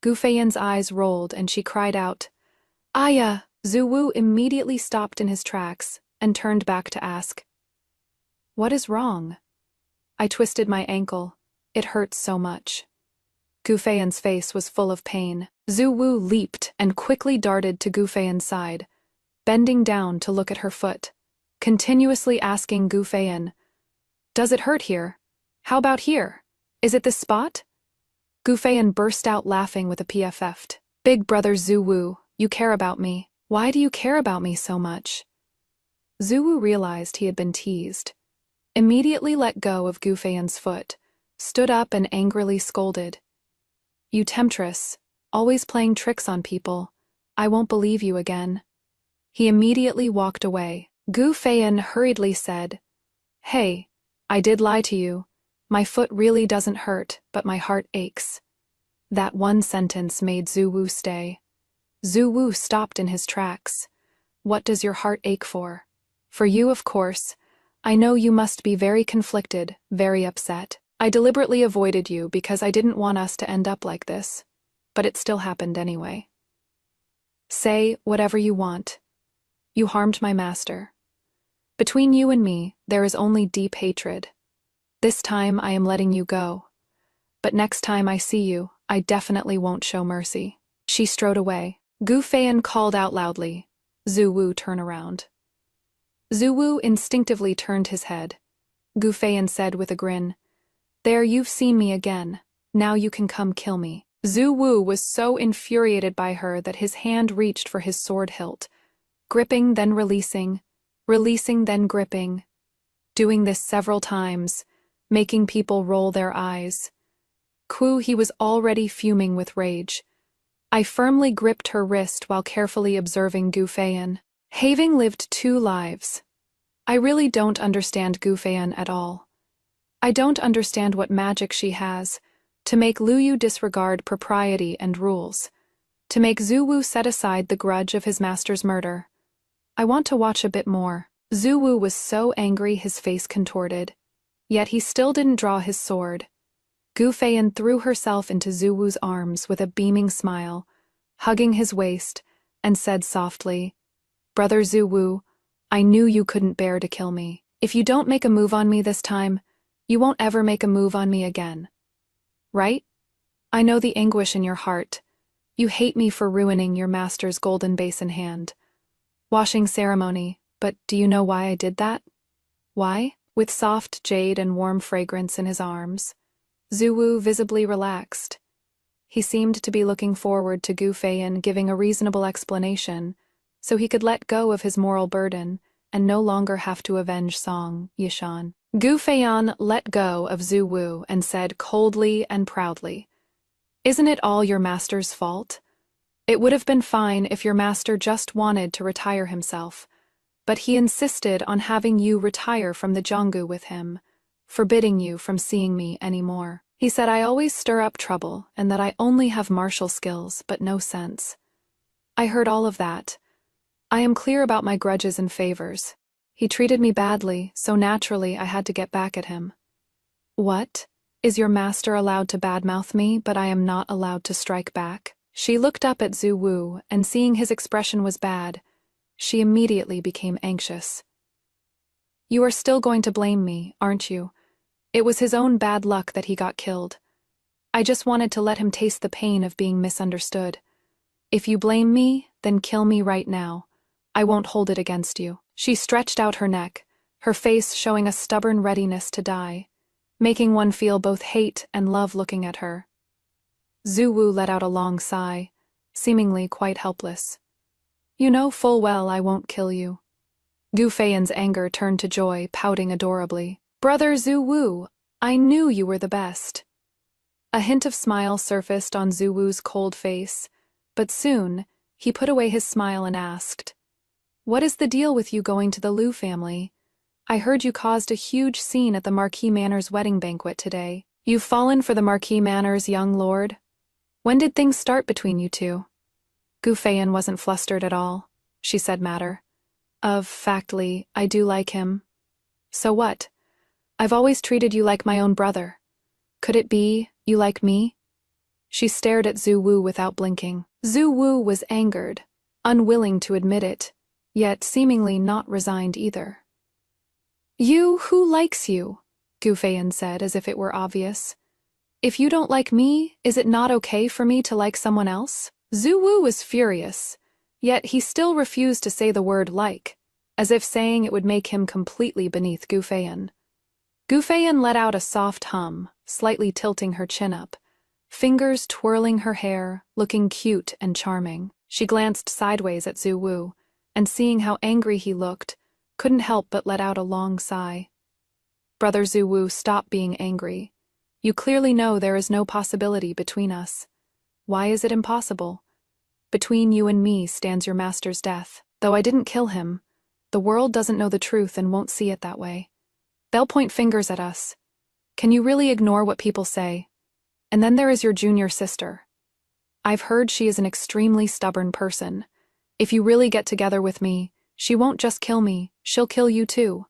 Gu Feiyan's eyes rolled and she cried out, "Aya!" Zhu Wu immediately stopped in his tracks and turned back to ask, "What is wrong?" I twisted my ankle. It hurt so much. Gu Feiyan's face was full of pain. Zhu Wu leaped and quickly darted to Gu Feiyan's side, bending down to look at her foot, continuously asking Gu Feiyan, "Does it hurt here? How about here? Is it this spot?" Gu Feiyan burst out laughing with a PFF'd. "Big brother Zhu Wu, you care about me. Why do you care about me so much?" Zhu Wu realized he had been teased, immediately let go of Gu Feiyan's foot, stood up and angrily scolded, "You temptress, always playing tricks on people. I won't believe you again." He immediately walked away. Gu Feiyan hurriedly said, "Hey, I did lie to you. My foot really doesn't hurt, but my heart aches." That one sentence made Zhu Wu stay. Zhu Wu stopped in his tracks. "What does your heart ache for?" "For you, of course. I know you must be very conflicted, very upset. I deliberately avoided you because I didn't want us to end up like this. But it still happened anyway. Say whatever you want. You harmed my master. Between you and me, there is only deep hatred. This time I am letting you go. But next time I see you, I definitely won't show mercy." She strode away. Gu Feiyan called out loudly, "Zhu Wu, turn around." Zhu Wu instinctively turned his head. Gu Feiyan said with a grin, "There, you've seen me again. Now you can come kill me." Zhu Wu was so infuriated by her that his hand reached for his sword hilt, gripping then releasing, releasing then gripping, doing this several times, making people roll their eyes. He was already fuming with rage. I firmly gripped her wrist while carefully observing Gu Feiyan. Having lived 2 lives, I really don't understand Gu Feiyan at all. I don't understand what magic she has to make Lu Yu disregard propriety and rules, to make Zhu Wu set aside the grudge of his master's murder. I want to watch a bit more. Zhu Wu was so angry his face contorted, yet he still didn't draw his sword. Gu Feiyan threw herself into Zhu Wu's arms with a beaming smile, hugging his waist, and said softly, "Brother Zhu Wu, I knew you couldn't bear to kill me. If you don't make a move on me this time, you won't ever make a move on me again. Right? I know the anguish in your heart. You hate me for ruining your master's golden basin hand. Washing ceremony, but do you know why I did that? Why?" With soft jade and warm fragrance in his arms, Zhu Wu visibly relaxed. He seemed to be looking forward to Gu Feiyan giving a reasonable explanation, so he could let go of his moral burden and no longer have to avenge Song Yishan. Gu Feiyan let go of Zhu Wu and said coldly and proudly, "Isn't it all your master's fault? It would have been fine if your master just wanted to retire himself, but he insisted on having you retire from the Jianggu with him, forbidding you from seeing me anymore. He said I always stir up trouble and that I only have martial skills but no sense. I heard all of that. I am clear about my grudges and favors. He treated me badly, so naturally I had to get back at him. What? Is your master allowed to badmouth me, but I am not allowed to strike back?" She looked up at Zhu Wu, and seeing his expression was bad, she immediately became anxious. "You are still going to blame me, aren't you? It was his own bad luck that he got killed. I just wanted to let him taste the pain of being misunderstood. If you blame me, then kill me right now. I won't hold it against you." She stretched out her neck, her face showing a stubborn readiness to die, making one feel both hate and love looking at her. Zhu Wu let out a long sigh, seemingly quite helpless. You know full well I won't kill you. Gu Feiyan's anger turned to joy, pouting adorably. Brother Zhu Wu, I knew you were the best. A hint of smile surfaced on Zhu Wu's cold face, but soon he put away his smile and asked, What is the deal with you going to the Liu family? I heard you caused a huge scene at the Marquis Manor's wedding banquet today. You've fallen for the Marquis Manor's young lord? When did things start between you two? Gu Feiyan wasn't flustered at all. She said matter of factly, I do like him. So what? I've always treated you like my own brother. Could it be you like me? She stared at Zhu Wu without blinking. Zhu Wu was angered, unwilling to admit it, yet seemingly not resigned either. You, who likes you? Gu Feiyan said as if it were obvious. If you don't like me, is it not okay for me to like someone else? Zhu Wu was furious, yet he still refused to say the word like, as if saying it would make him completely beneath Gu Feiyan. Gu Feiyan let out a soft hum, slightly tilting her chin up, fingers twirling her hair, looking cute and charming. She glanced sideways at Zhu Wu, and seeing how angry he looked, couldn't help but let out a long sigh. Brother Zhu Wu, stop being angry. You clearly know there is no possibility between us. Why is it impossible? Between you and me stands your master's death. Though I didn't kill him, the world doesn't know the truth and won't see it that way. They'll point fingers at us. Can you really ignore what people say? And then there is your junior sister. I've heard she is an extremely stubborn person. If you really get together with me, she won't just kill me, she'll kill you too.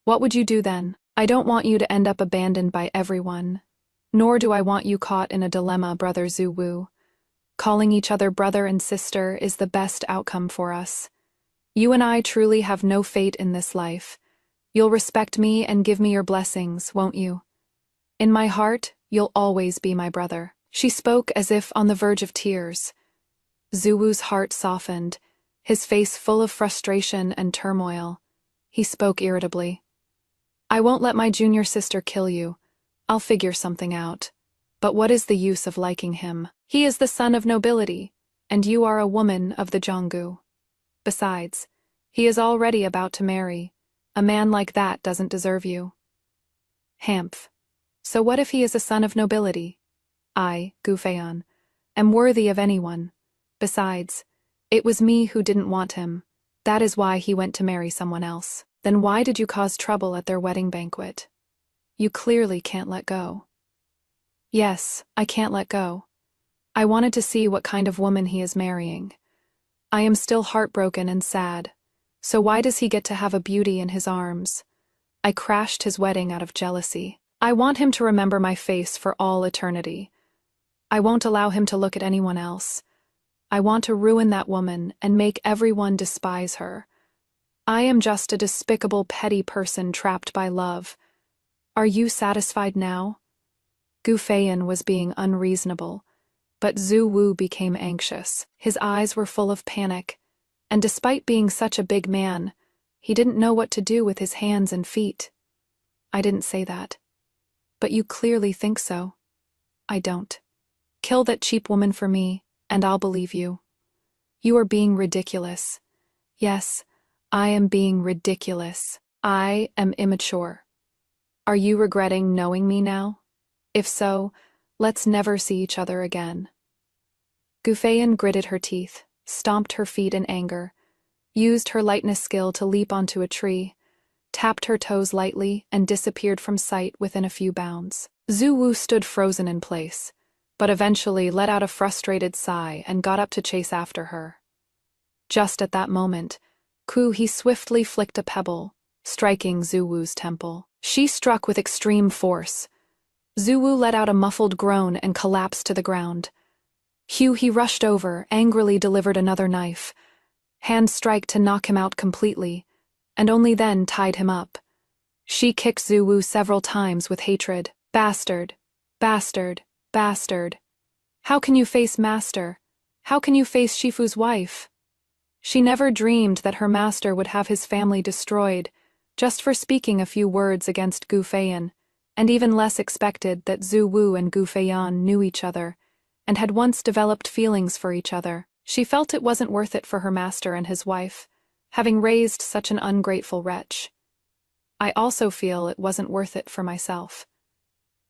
What would you do then? I don't want you to end up abandoned by everyone. Nor do I want you caught in a dilemma, Brother Zhu Wu. Calling each other brother and sister is the best outcome for us. You and I truly have no fate in this life. You'll respect me and give me your blessings, won't you? In my heart, you'll always be my brother. She spoke as if on the verge of tears. Zhu Wu's heart softened, his face full of frustration and turmoil. He spoke irritably. I won't let my junior sister kill you. I'll figure something out. But what is the use of liking him? He is the son of nobility, and you are a woman of the Zhonggu. Besides, he is already about to marry. A man like that doesn't deserve you. Hamph. So what if he is a son of nobility? I, Gu Feiyan, am worthy of anyone. Besides, it was me who didn't want him. That is why he went to marry someone else. Then why did you cause trouble at their wedding banquet? You clearly can't let go. Yes, I can't let go. I wanted to see what kind of woman he is marrying. I am still heartbroken and sad. So why does he get to have a beauty in his arms? I crashed his wedding out of jealousy. I want him to remember my face for all eternity. I won't allow him to look at anyone else. I want to ruin that woman and make everyone despise her. I am just a despicable, petty person trapped by love. Are you satisfied now? Gu Feiyan was being unreasonable, but Zhu Wu became anxious. His eyes were full of panic, and despite being such a big man, he didn't know what to do with his hands and feet. I didn't say that. But you clearly think so. I don't. Kill that cheap woman for me, and I'll believe you. You are being ridiculous. Yes, I am being ridiculous. I am immature. Are you regretting knowing me now? If so, let's never see each other again. Gu Feiyan gritted her teeth, stomped her feet in anger, used her lightness skill to leap onto a tree, tapped her toes lightly, and disappeared from sight within a few bounds. Zhu Wu stood frozen in place, but eventually let out a frustrated sigh and got up to chase after her. Just at that moment, he swiftly flicked a pebble, striking Zhu Wu's temple. She struck with extreme force. Zhu Wu let out a muffled groan and collapsed to the ground. He rushed over, angrily delivered another knife, hand strike to knock him out completely, and only then tied him up. She kicked Zhu Wu several times with hatred. Bastard! Bastard! Bastard! How can you face master? How can you face Shifu's wife? She never dreamed that her master would have his family destroyed, just for speaking a few words against Gu Feiyan, and even less expected that Zhu Wu and Gu Feiyan knew each other, and had once developed feelings for each other. She felt it wasn't worth it for her master and his wife, having raised such an ungrateful wretch. I also feel it wasn't worth it for myself.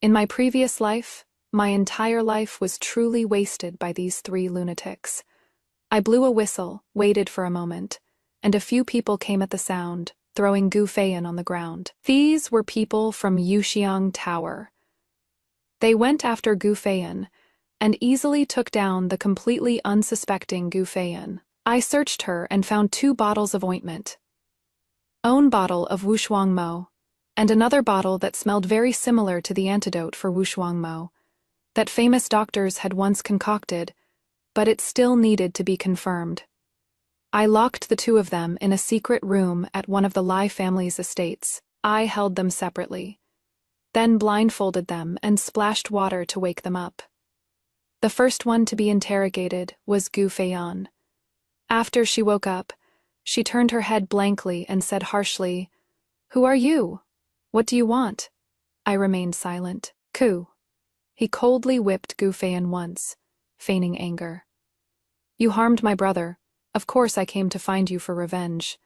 In my previous life, my entire life was truly wasted by these three lunatics. I blew a whistle, waited for a moment, and a few people came at the sound, throwing Gu Feiyan on the ground. These were people from Yuxiang Tower. They went after Gu Feiyan and easily took down the completely unsuspecting Gu Feiyan. I searched her and found 2 bottles of ointment. Own bottle of Wushuang Mo, and another bottle that smelled very similar to the antidote for Wushuang Mo, that famous doctors had once concocted, but it still needed to be confirmed. I locked the 2 of them in a secret room at one of the Lai family's estates. I held them separately, then blindfolded them and splashed water to wake them up. The first one to be interrogated was Gu Feiyan. After she woke up, she turned her head blankly and said harshly, "Who are you? What do you want?" I remained silent. "Ku." He coldly whipped Gu Feiyan once, feigning anger. "You harmed my brother. Of course I came to find you for revenge.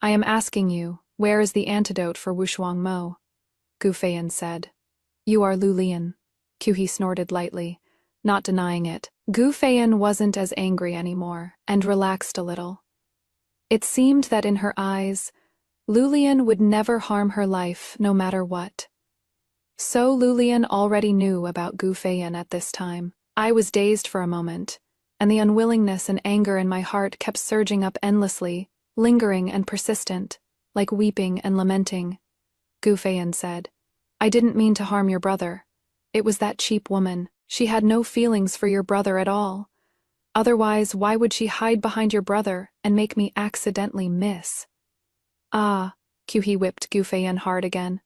I am asking you, where is the antidote for Wushuang Mo?" Gu Feiyan said. "You are Lu Lian." He snorted lightly, not denying it. Gu Feiyan wasn't as angry anymore, and relaxed a little. It seemed that in her eyes, Lu Lian would never harm her life no matter what. So Lu Lian already knew about Gu Feiyan at this time. I was dazed for a moment, and the unwillingness and anger in my heart kept surging up endlessly, lingering and persistent, like weeping and lamenting. Gu Feiyan said, "I didn't mean to harm your brother. It was that cheap woman. She had no feelings for your brother at all. Otherwise, why would she hide behind your brother and make me accidentally miss?" "Ah," He whipped Gu Feiyan hard again.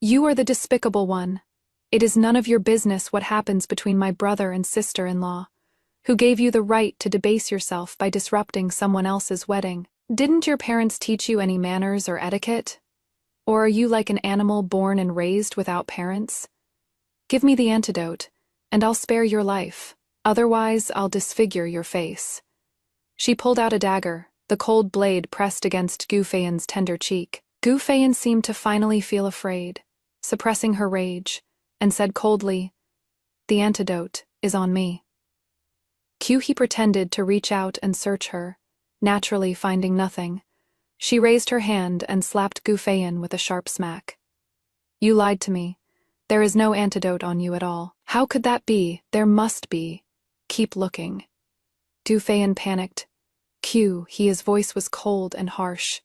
"You are the despicable one. It is none of your business what happens between my brother and sister-in-law. Who gave you the right to debase yourself by disrupting someone else's wedding? Didn't your parents teach you any manners or etiquette? Or are you like an animal born and raised without parents? Give me the antidote, and I'll spare your life. Otherwise, I'll disfigure your face." She pulled out a dagger, the cold blade pressed against Gu Feiyan's tender cheek. Gu Feiyan seemed to finally feel afraid, suppressing her rage, and said coldly, "The antidote is on me." He pretended to reach out and search her, naturally finding nothing. She raised her hand and slapped Gu Feiyan with a sharp smack. "You lied to me. There is no antidote on you at all." "How could that be? There must be. Keep looking." Gu Feiyan panicked. His voice was cold and harsh.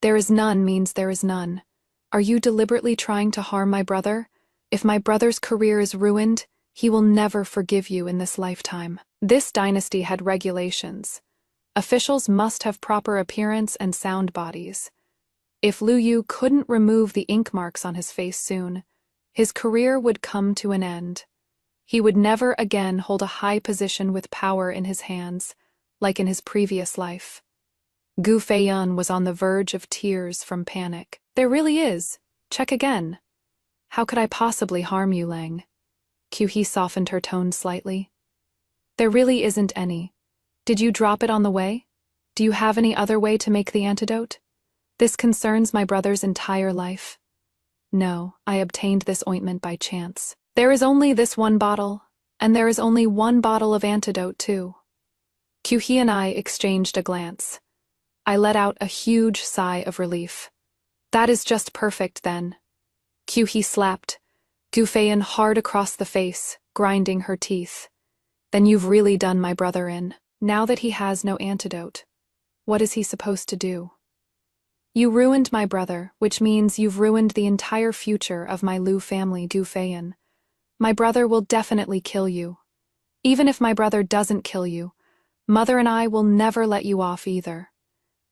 "There is none means there is none. Are you deliberately trying to harm my brother? If my brother's career is ruined, he will never forgive you in this lifetime." This dynasty had regulations. Officials must have proper appearance and sound bodies. If Lu Yu couldn't remove the ink marks on his face soon, his career would come to an end. He would never again hold a high position with power in his hands, like in his previous life. Gu Feiyan was on the verge of tears from panic. "There really is. Check again." "How could I possibly harm you, Lang?" He softened her tone slightly. "There really isn't any. Did you drop it on the way? Do you have any other way to make the antidote? This concerns my brother's entire life." "No, I obtained this ointment by chance. There is only this one bottle, and there is only one bottle of antidote, too." He and I exchanged a glance. I let out a huge sigh of relief. "That is just perfect, then." He slapped Gu Feiyan hard across the face, grinding her teeth. "Then you've really done my brother in. Now that he has no antidote, what is he supposed to do?" "You ruined my brother, which means you've ruined the entire future of my Lu family, Gu Feiyan. My brother will definitely kill you. Even if my brother doesn't kill you, Mother and I will never let you off either.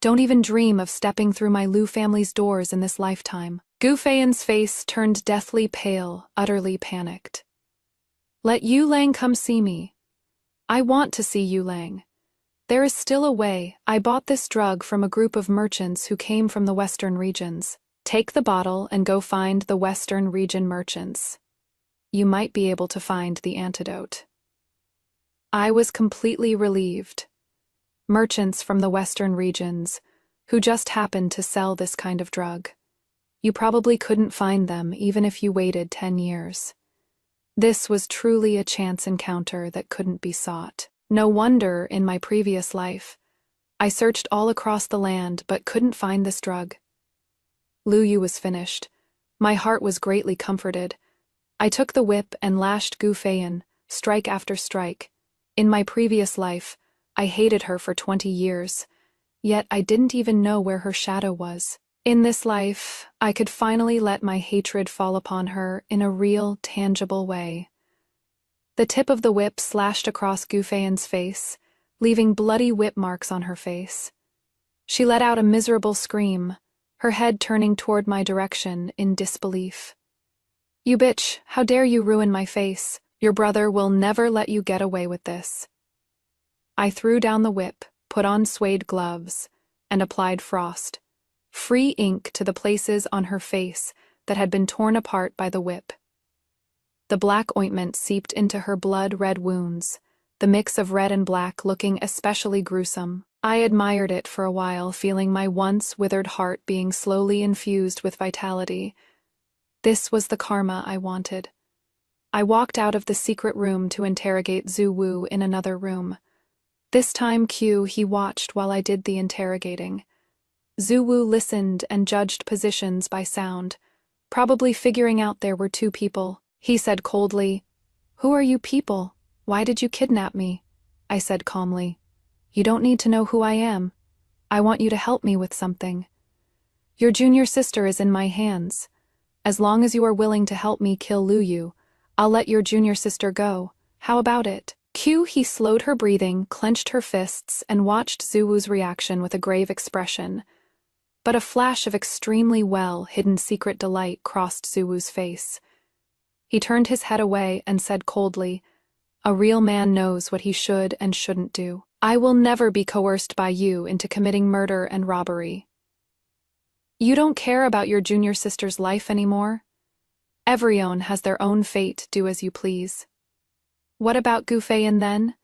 Don't even dream of stepping through my Lu family's doors in this lifetime." Gu Feiyan's face turned deathly pale, utterly panicked. "Let Yu Lang come see me. I want to see Yu Lang. There is still a way. I bought this drug from a group of merchants who came from the western regions. Take the bottle and go find the western region merchants. You might be able to find the antidote." I was completely relieved. Merchants from the western regions, who just happened to sell this kind of drug. You probably couldn't find them even if you waited 10 years. This was truly a chance encounter that couldn't be sought. No wonder, in my previous life, I searched all across the land but couldn't find this drug. Luyu was finished. My heart was greatly comforted. I took the whip and lashed Gu Feiyan, strike after strike. In my previous life, I hated her for 20 years, yet I didn't even know where her shadow was. In this life, I could finally let my hatred fall upon her in a real, tangible way. The tip of the whip slashed across Gu Feiyan's face, leaving bloody whip marks on her face. She let out a miserable scream, her head turning toward my direction in disbelief. "You bitch, how dare you ruin my face? Your brother will never let you get away with this." I threw down the whip, put on suede gloves, and applied frost, free ink to the places on her face that had been torn apart by the whip. The black ointment seeped into her blood-red wounds, the mix of red and black looking especially gruesome. I admired it for a while, feeling my once withered heart being slowly infused with vitality. This was the karma I wanted. I walked out of the secret room to interrogate Zhu Wu in another room. This time he watched while I did the interrogating. Zhu Wu listened and judged positions by sound, probably figuring out there were two people. He said coldly, "Who are you people? Why did you kidnap me?" I said calmly, "You don't need to know who I am. I want you to help me with something. Your junior sister is in my hands. As long as you are willing to help me kill Luyu, I'll let your junior sister go. How about it?" He slowed her breathing, clenched her fists, and watched Zhu Wu's reaction with a grave expression. But a flash of extremely well-hidden secret delight crossed Zhu Wu's face. He turned his head away and said coldly, "A real man knows what he should and shouldn't do. I will never be coerced by you into committing murder and robbery. You don't care about your junior sister's life anymore? Everyone has their own fate, do as you please. What about Gu Feiyan then?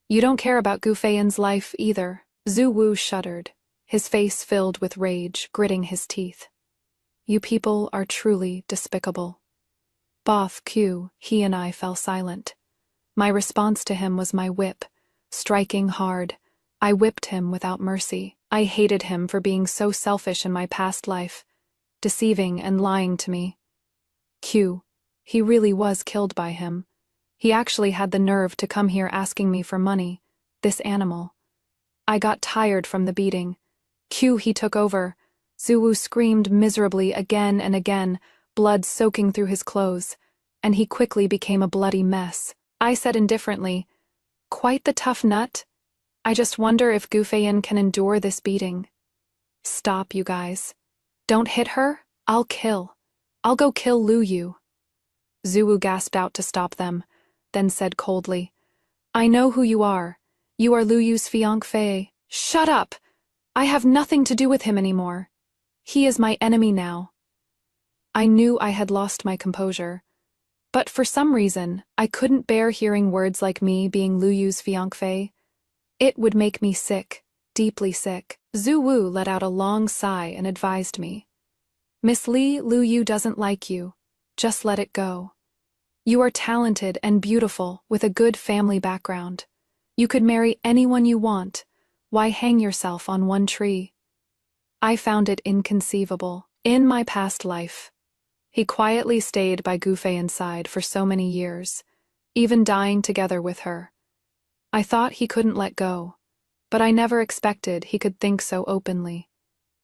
You don't care about Gu Feiyan's life either." Zhu Wu shuddered, his face filled with rage, gritting his teeth. "You people are truly despicable." Both he and I fell silent. My response to him was my whip, striking hard. I whipped him without mercy. I hated him for being so selfish in my past life, deceiving and lying to me. He really was killed by him. He actually had the nerve to come here asking me for money, this animal. I got tired from the beating. He took over. Zhu Wu screamed miserably again and again, blood soaking through his clothes, and he quickly became a bloody mess. I said indifferently, "Quite the tough nut. I just wonder if Gu Feiyan can endure this beating." "Stop, you guys. Don't hit her. I'll go kill Luyu." Zhu Wu gasped out to stop them, then said coldly, "I know who you are. You are Luyu's fiancée." "Shut up! I have nothing to do with him anymore. He is my enemy now." I knew I had lost my composure, but for some reason, I couldn't bear hearing words like me being Luyu's fiancée. It would make me sick, deeply sick. Zhu Wu let out a long sigh and advised me, "Miss Li, Luyu doesn't like you. Just let it go. You are talented and beautiful with a good family background. You could marry anyone you want. Why hang yourself on one tree?" I found it inconceivable. In my past life, he quietly stayed by Gu Feiyan's side for so many years, even dying together with her. I thought he couldn't let go, but I never expected he could think so openly.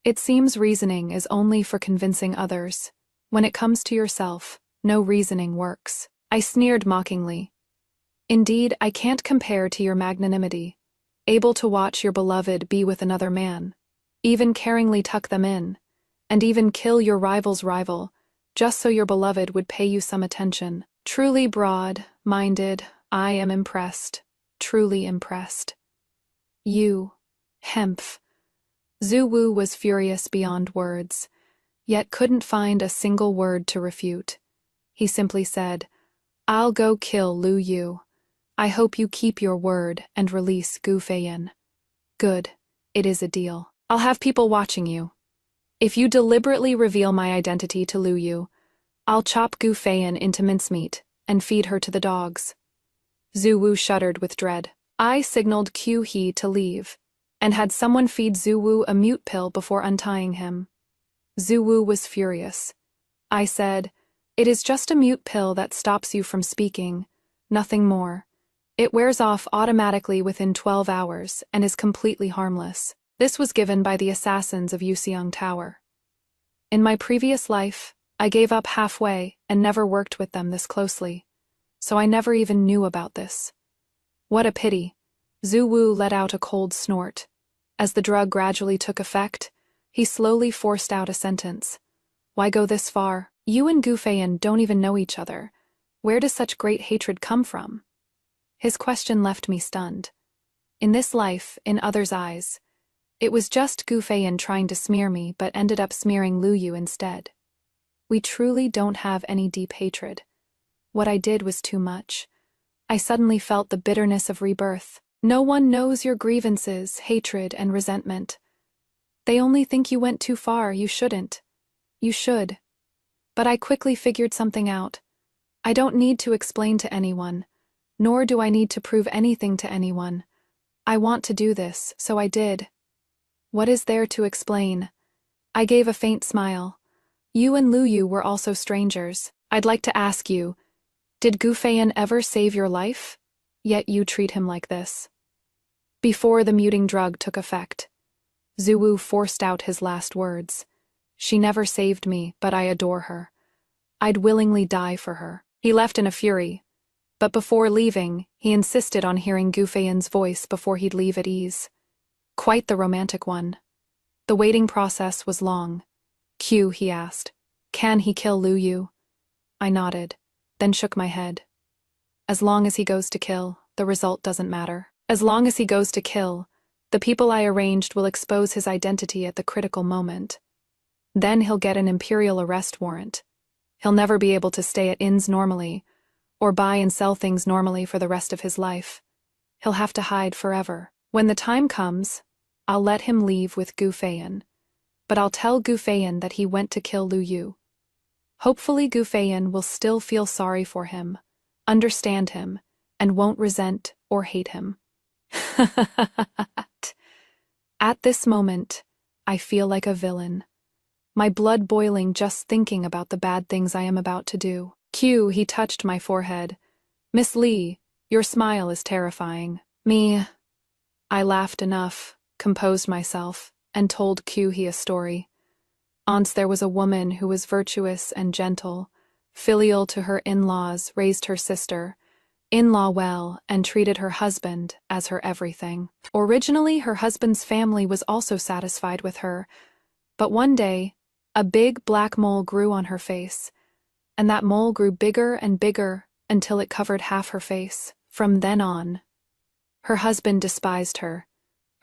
It seems reasoning is only for convincing others. When it comes to yourself, no reasoning works. I sneered mockingly. "Indeed, I can't compare to your magnanimity, able to watch your beloved be with another man, even caringly tuck them in, and even kill your rival's rival, just so your beloved would pay you some attention. Truly broad-minded, I am impressed, truly impressed. You, hemph." Zhu Wu was furious beyond words, yet couldn't find a single word to refute. He simply said, "I'll go kill Luyu. I hope you keep your word and release Gu Feiyan. Good. It is a deal. I'll have people watching you. If you deliberately reveal my identity to Lu Yu, I'll chop Gu Feiyan into mincemeat and feed her to the dogs. Zhu Wu shuddered with dread. I signaled Qiu He to leave, and had someone feed Zhu Wu a mute pill before untying him. Zhu Wu was furious. I said, "It is just a mute pill that stops you from speaking, nothing more. It wears off automatically within 12 hours and is completely harmless. This was given by the assassins of Yuseong Tower. In my previous life, I gave up halfway and never worked with them this closely, so I never even knew about this." What a pity. Zhu Wu let out a cold snort. As the drug gradually took effect, he slowly forced out a sentence. Why go this far? You and Gu Feiyan don't even know each other. Where does such great hatred come from? His question left me stunned. In this life, in others' eyes, it was just Gu Feiyan trying to smear me but ended up smearing Lu Yu instead. We truly don't have any deep hatred. What I did was too much. I suddenly felt the bitterness of rebirth. No one knows your grievances, hatred, and resentment. They only think you went too far. You shouldn't. You should. But I quickly figured something out. I don't need to explain to anyone, nor do I need to prove anything to anyone. I want to do this, so I did. What is there to explain? I gave a faint smile. You and Lu Yu were also strangers. I'd like to ask you, did Gu Feiyan ever save your life? Yet you treat him like this. Before the muting drug took effect, Zhu Wu forced out his last words. She never saved me, but I adore her. I'd willingly die for her. He left in a fury, but before leaving, he insisted on hearing Gu Feiyan's voice before he'd leave at ease. Quite the romantic one. The waiting process was long. Q, he asked. Can he kill Lu Yu? I nodded, then shook my head. As long as he goes to kill, the result doesn't matter. As long as he goes to kill, the people I arranged will expose his identity at the critical moment. Then he'll get an imperial arrest warrant. He'll never be able to stay at inns normally, or buy and sell things normally for the rest of his life. He'll have to hide forever. When the time comes, I'll let him leave with Gu Feiyan, but I'll tell Gu Feiyan that he went to kill Lu Yu. Hopefully Gu Feiyan will still feel sorry for him, understand him, and won't resent or hate him. At this moment, I feel like a villain. My blood boiling just thinking about the bad things I am about to do. Q, he touched my forehead. Miss Lee, your smile is terrifying. Me. I laughed enough, composed myself, and told Q he a story. Once there was a woman who was virtuous and gentle, filial to her in-laws, raised her sister, in-law well, and treated her husband as her everything. Originally, her husband's family was also satisfied with her, but one day, a big black mole grew on her face, and that mole grew bigger and bigger until it covered half her face. From then on, her husband despised her.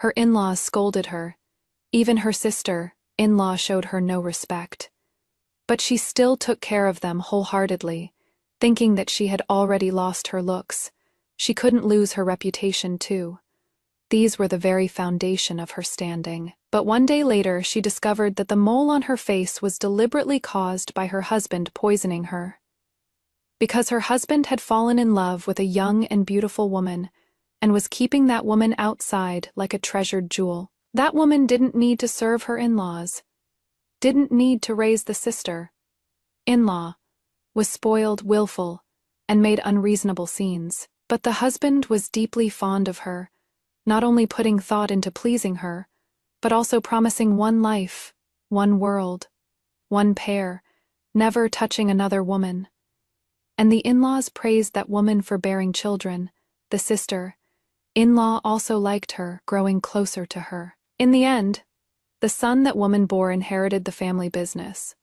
Her in-laws scolded her. Even her sister, in-law, showed her no respect. But she still took care of them wholeheartedly, thinking that she had already lost her looks. She couldn't lose her reputation too. These were the very foundation of her standing. But one day later, she discovered that the mole on her face was deliberately caused by her husband poisoning her. Because her husband had fallen in love with a young and beautiful woman, and was keeping that woman outside like a treasured jewel. That woman didn't need to serve her in-laws, didn't need to raise the sister. In-law was spoiled, willful, and made unreasonable scenes. But the husband was deeply fond of her, not only putting thought into pleasing her, but also promising one life, one world, one pair, never touching another woman. And the in-laws praised that woman for bearing children, the sister. In-law also liked her, growing closer to her. In the end, the son that woman bore inherited the family business.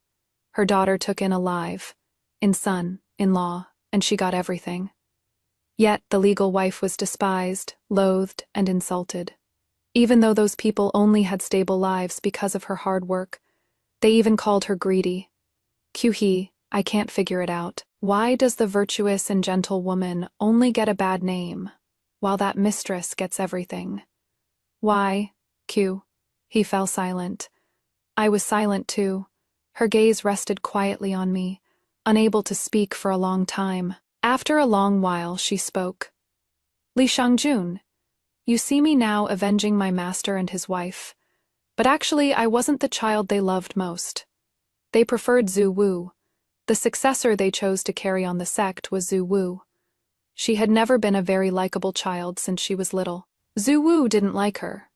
Her daughter took in alive, in son, in-law, and she got everything. Yet the legal wife was despised, loathed, and insulted. Even though those people only had stable lives because of her hard work, they even called her greedy. Q-hee, I can't figure it out. Why does the virtuous and gentle woman only get a bad name, while that mistress gets everything? Why? Q. He fell silent. I was silent too. Her gaze rested quietly on me, unable to speak for a long time. After a long while, she spoke. Li Shangjun, you see me now avenging my master and his wife. But actually, I wasn't the child they loved most. They preferred Zhu Wu. The successor they chose to carry on the sect was Zhu Wu. She had never been a very likable child since she was little. Zhu Wu didn't like her,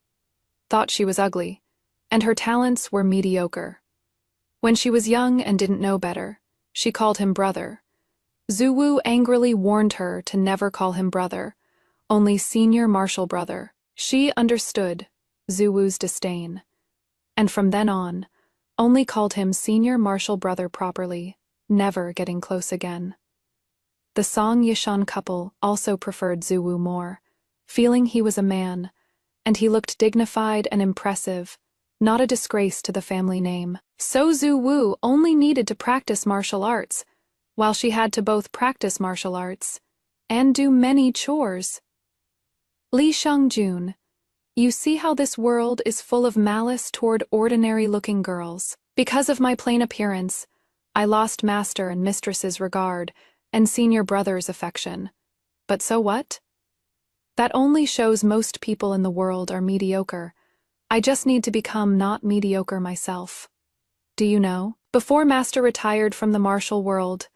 thought she was ugly, and her talents were mediocre. When she was young and didn't know better, she called him brother. Zhu Wu angrily warned her to never call him brother, only senior martial brother. She understood Zhu Wu's disdain, and from then on, only called him senior martial brother properly, never getting close again. The Song Yishan couple also preferred Zhu Wu more, feeling he was a man, and he looked dignified and impressive, not a disgrace to the family name. So Zhu Wu only needed to practice martial arts, while she had to both practice martial arts and do many chores. Li Shangjun, you see how this world is full of malice toward ordinary-looking girls. Because of my plain appearance, I lost master and mistress's regard and senior brother's affection. But so what? That only shows most people in the world are mediocre. I just need to become not mediocre myself. Do you know? Before master retired from the martial world,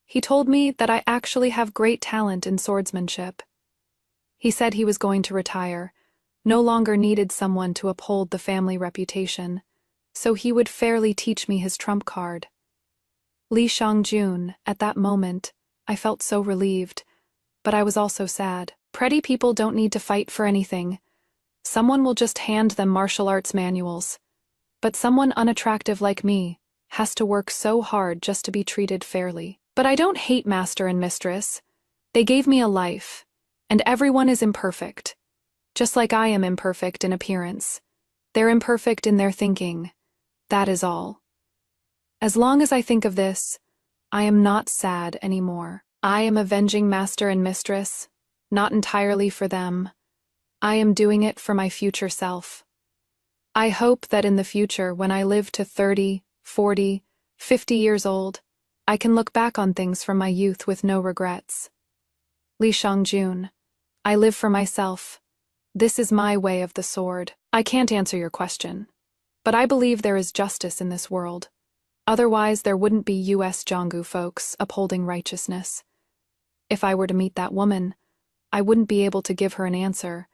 he told me that I actually have great talent in swordsmanship. He said he was going to retire, no longer needed someone to uphold the family reputation, so he would fairly teach me his trump card. Li Shangjun, at that moment, I felt so relieved, but I was also sad. Pretty people don't need to fight for anything. Someone will just hand them martial arts manuals. But someone unattractive like me has to work so hard just to be treated fairly. But I don't hate master and mistress. They gave me a life, and everyone is imperfect. Just like I am imperfect in appearance. They're imperfect in their thinking. That is all. As long as I think of this, I am not sad anymore. I am avenging master and mistress, not entirely for them. I am doing it for my future self. I hope that in the future, when I live to 30, 40, 50 years old, I can look back on things from my youth with no regrets. Li Shangjun, I live for myself. This is my way of the sword. I can't answer your question, but I believe there is justice in this world. Otherwise, there wouldn't be US Jongu folks upholding righteousness. If I were to meet that woman, I wouldn't be able to give her an answer,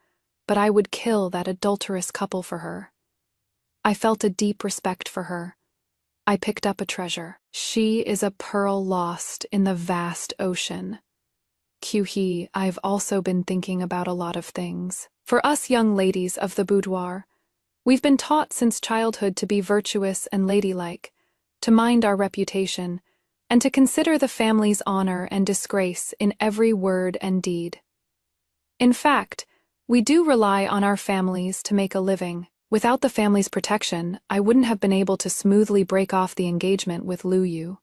but I would kill that adulterous couple for her. I felt a deep respect for her. I picked up a treasure. She is a pearl lost in the vast ocean. Q-He, I've also been thinking about a lot of things. For us young ladies of the boudoir, we've been taught since childhood to be virtuous and ladylike, to mind our reputation, and to consider the family's honor and disgrace in every word and deed. In fact, we do rely on our families to make a living. Without the family's protection, I wouldn't have been able to smoothly break off the engagement with Lu Yu.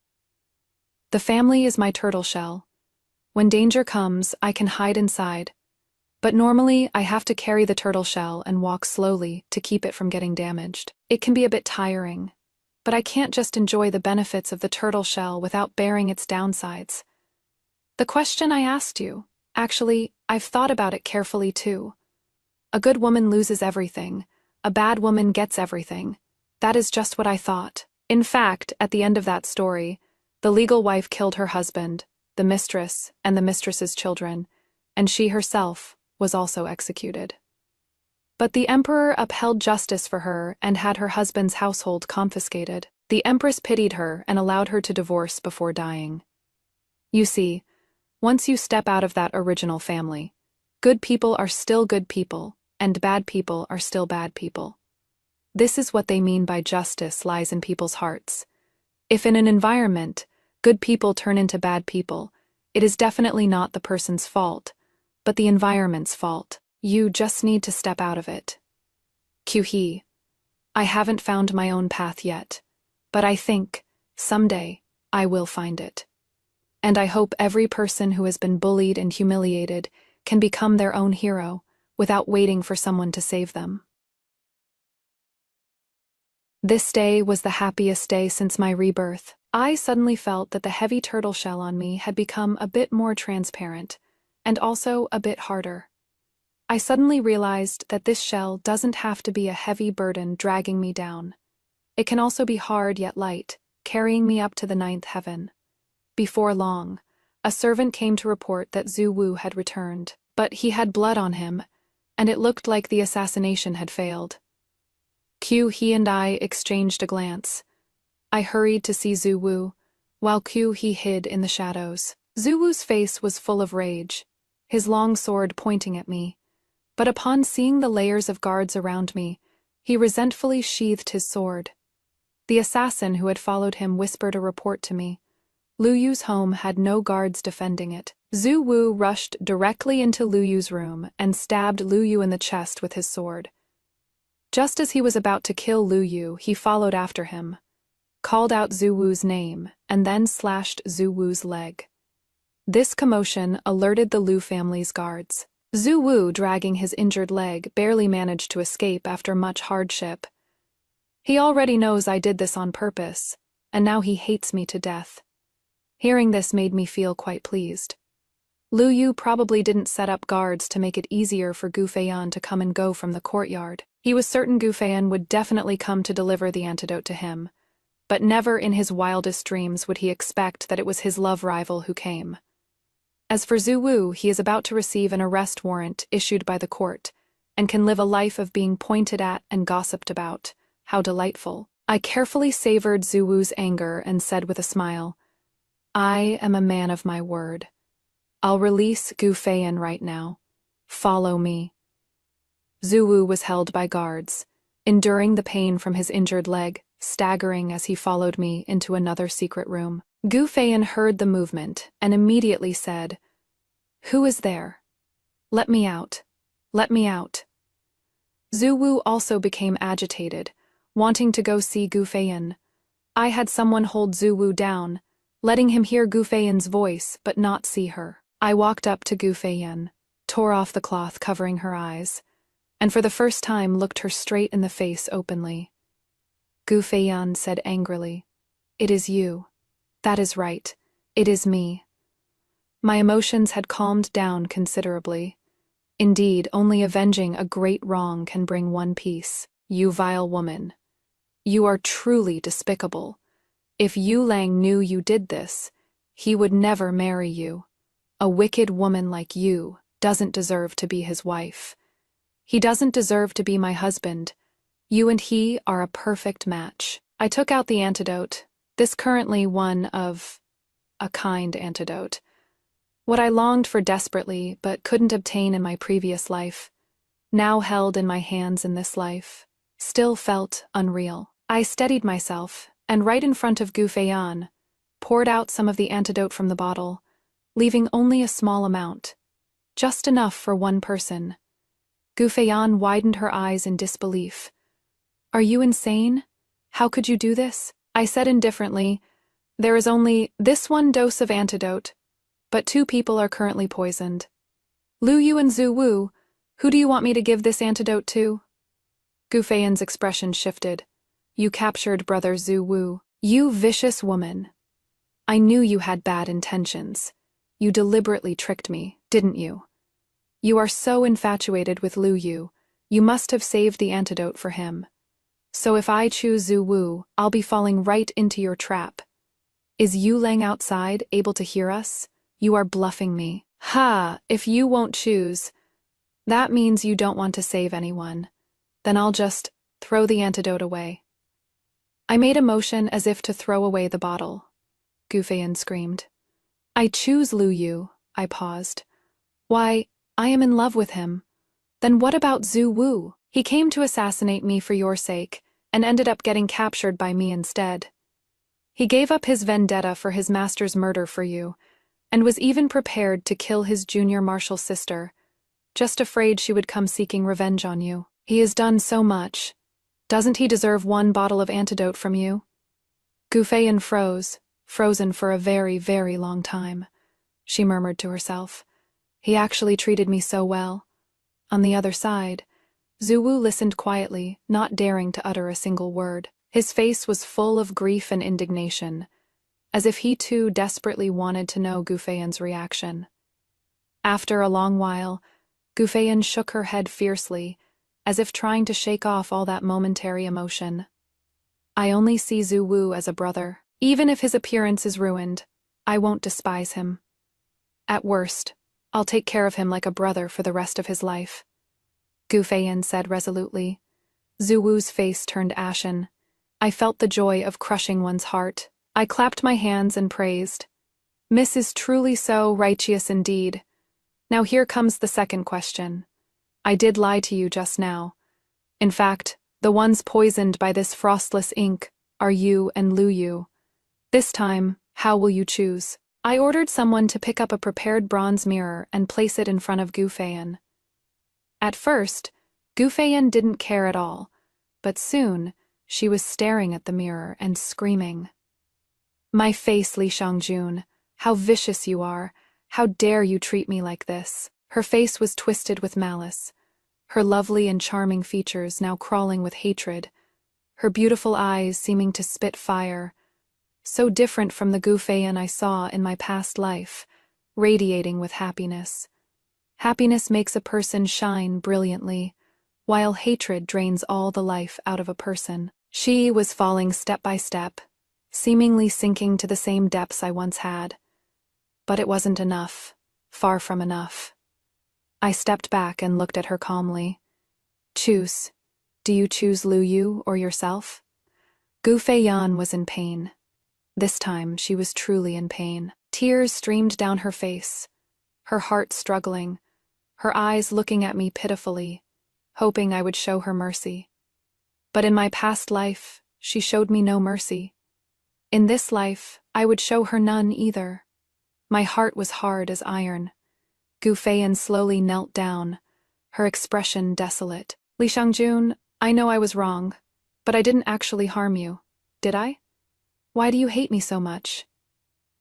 The family is my turtle shell. When danger comes, I can hide inside. But normally, I have to carry the turtle shell and walk slowly to keep it from getting damaged. It can be a bit tiring, but I can't just enjoy the benefits of the turtle shell without bearing its downsides. The question I asked you, actually, I've thought about it carefully too. A good woman loses everything. A bad woman gets everything. That is just what I thought. In fact, at the end of that story, the legal wife killed her husband, the mistress, and the mistress's children, and she herself was also executed. But the emperor upheld justice for her and had her husband's household confiscated. The empress pitied her and allowed her to divorce before dying. You see, once you step out of that original family, good people are still good people, and bad people are still bad people. This is what they mean by justice lies in people's hearts. If in an environment, good people turn into bad people, it is definitely not the person's fault, but the environment's fault. You just need to step out of it. Q-He, I haven't found my own path yet, but I think, someday, I will find it. And I hope every person who has been bullied and humiliated can become their own hero without waiting for someone to save them. This day was the happiest day since my rebirth. I suddenly felt that the heavy turtle shell on me had become a bit more transparent, and also a bit harder. I suddenly realized that this shell doesn't have to be a heavy burden dragging me down. It can also be hard yet light, carrying me up to the ninth heaven. Before long, a servant came to report that Zhu Wu had returned, but he had blood on him, and it looked like the assassination had failed. He and I exchanged a glance. I hurried to see Zhu Wu, while he hid in the shadows. Zhu Wu's face was full of rage, his long sword pointing at me, but upon seeing the layers of guards around me, he resentfully sheathed his sword. The assassin who had followed him whispered a report to me. Lu Yu's home had no guards defending it. Zhu Wu rushed directly into Lu Yu's room and stabbed Lu Yu in the chest with his sword. Just as he was about to kill Lu Yu, he followed after him, called out Zhu Wu's name, and then slashed Zhu Wu's leg. This commotion alerted the Lu family's guards. Zhu Wu, dragging his injured leg, barely managed to escape after much hardship. He already knows I did this on purpose, and now he hates me to death. Hearing this made me feel quite pleased. Lu Yu probably didn't set up guards to make it easier for Gu Feiyan to come and go from the courtyard. He was certain Gu Feiyan would definitely come to deliver the antidote to him, but never in his wildest dreams would he expect that it was his love rival who came. As for Zhu Wu, he is about to receive an arrest warrant issued by the court, and can live a life of being pointed at and gossiped about. How delightful. I carefully savored Zhu Wu's anger and said with a smile, I am a man of my word. I'll release Gu Feiyan right now. Follow me. Zhu Wu was held by guards, enduring the pain from his injured leg, staggering as he followed me into another secret room. Gu Feiyan heard the movement and immediately said, Who is there? Let me out. Let me out. Zhu Wu also became agitated, wanting to go see Gu Feiyan. I had someone hold Zhu Wu down, letting him hear Gu Feiyan's voice but not see her. I walked up to Gu Feiyan, tore off the cloth covering her eyes, and for the first time looked her straight in the face openly. Gu Feiyan said angrily, It is you. That is right. It is me. My emotions had calmed down considerably. Indeed, only avenging a great wrong can bring one peace. You vile woman. You are truly despicable. If Yu Lang knew you did this, he would never marry you. A wicked woman like you doesn't deserve to be his wife. He doesn't deserve to be my husband. You and he are a perfect match. I took out the antidote, this currently one of a kind antidote. What I longed for desperately but couldn't obtain in my previous life, now held in my hands in this life, still felt unreal. I steadied myself, and right in front of Gu Feiyan, poured out some of the antidote from the bottle, leaving only a small amount, just enough for one person. Gu Feiyan widened her eyes in disbelief. Are you insane? How could you do this? I said indifferently, There is only this one dose of antidote, but 2 people are currently poisoned. Lu Yu and Zhu Wu, who do you want me to give this antidote to? Gu Feiyan's expression shifted. You captured brother Zhu Wu. You vicious woman. I knew you had bad intentions. You deliberately tricked me, didn't you? You are so infatuated with Lu Yu, you must have saved the antidote for him. So if I choose Zhu Wu, I'll be falling right into your trap. Is Yu Lang outside, able to hear us? You are bluffing me. Ha, if you won't choose, that means you don't want to save anyone. Then I'll just throw the antidote away. I made a motion as if to throw away the bottle. Gu Feiyan screamed. I choose Lu Yu. I paused. Why, I am in love with him. Then what about Zhu Wu? He came to assassinate me for your sake, and ended up getting captured by me instead. He gave up his vendetta for his master's murder for you, and was even prepared to kill his junior martial sister, just afraid she would come seeking revenge on you. He has done so much. Doesn't he deserve one bottle of antidote from you? Gu Feiyan froze, frozen for a very, very long time. She murmured to herself. He actually treated me so well. On the other side, Zuwu listened quietly, not daring to utter a single word. His face was full of grief and indignation, as if he too desperately wanted to know Gufeiyan's reaction. After a long while, Gufeiyan shook her head fiercely, as if trying to shake off all that momentary emotion. I only see Zuwu as a brother. Even if his appearance is ruined, I won't despise him. At worst, I'll take care of him like a brother for the rest of his life, Gufeiyan said resolutely. Zuwu's face turned ashen. I felt the joy of crushing one's heart. I clapped my hands and praised. Miss is truly so righteous indeed. Now here comes the second question. I did lie to you just now. In fact, the ones poisoned by this frostless ink are you and Luyu. This time, how will you choose? I ordered someone to pick up a prepared bronze mirror and place it in front of Gufeiyan. At first, Gufeiyan didn't care at all, but soon she was staring at the mirror and screaming. My face, Li Shangjun, how vicious you are! How dare you treat me like this? Her face was twisted with malice, her lovely and charming features now crawling with hatred, her beautiful eyes seeming to spit fire. So different from the Gufeiyan I saw in my past life, radiating with happiness. Happiness makes a person shine brilliantly, while hatred drains all the life out of a person. She was falling step by step, seemingly sinking to the same depths I once had. But it wasn't enough, far from enough. I stepped back and looked at her calmly. Choose. Do you choose Luyu or yourself? Gufeiyan was in pain. This time she was truly in pain. Tears streamed down her face, her heart struggling, her eyes looking at me pitifully, hoping I would show her mercy. But in my past life, she showed me no mercy. In this life, I would show her none either. My heart was hard as iron. Gufeiyan slowly knelt down, her expression desolate. Li Shangjun, I know I was wrong, but I didn't actually harm you, did I? Why do you hate me so much?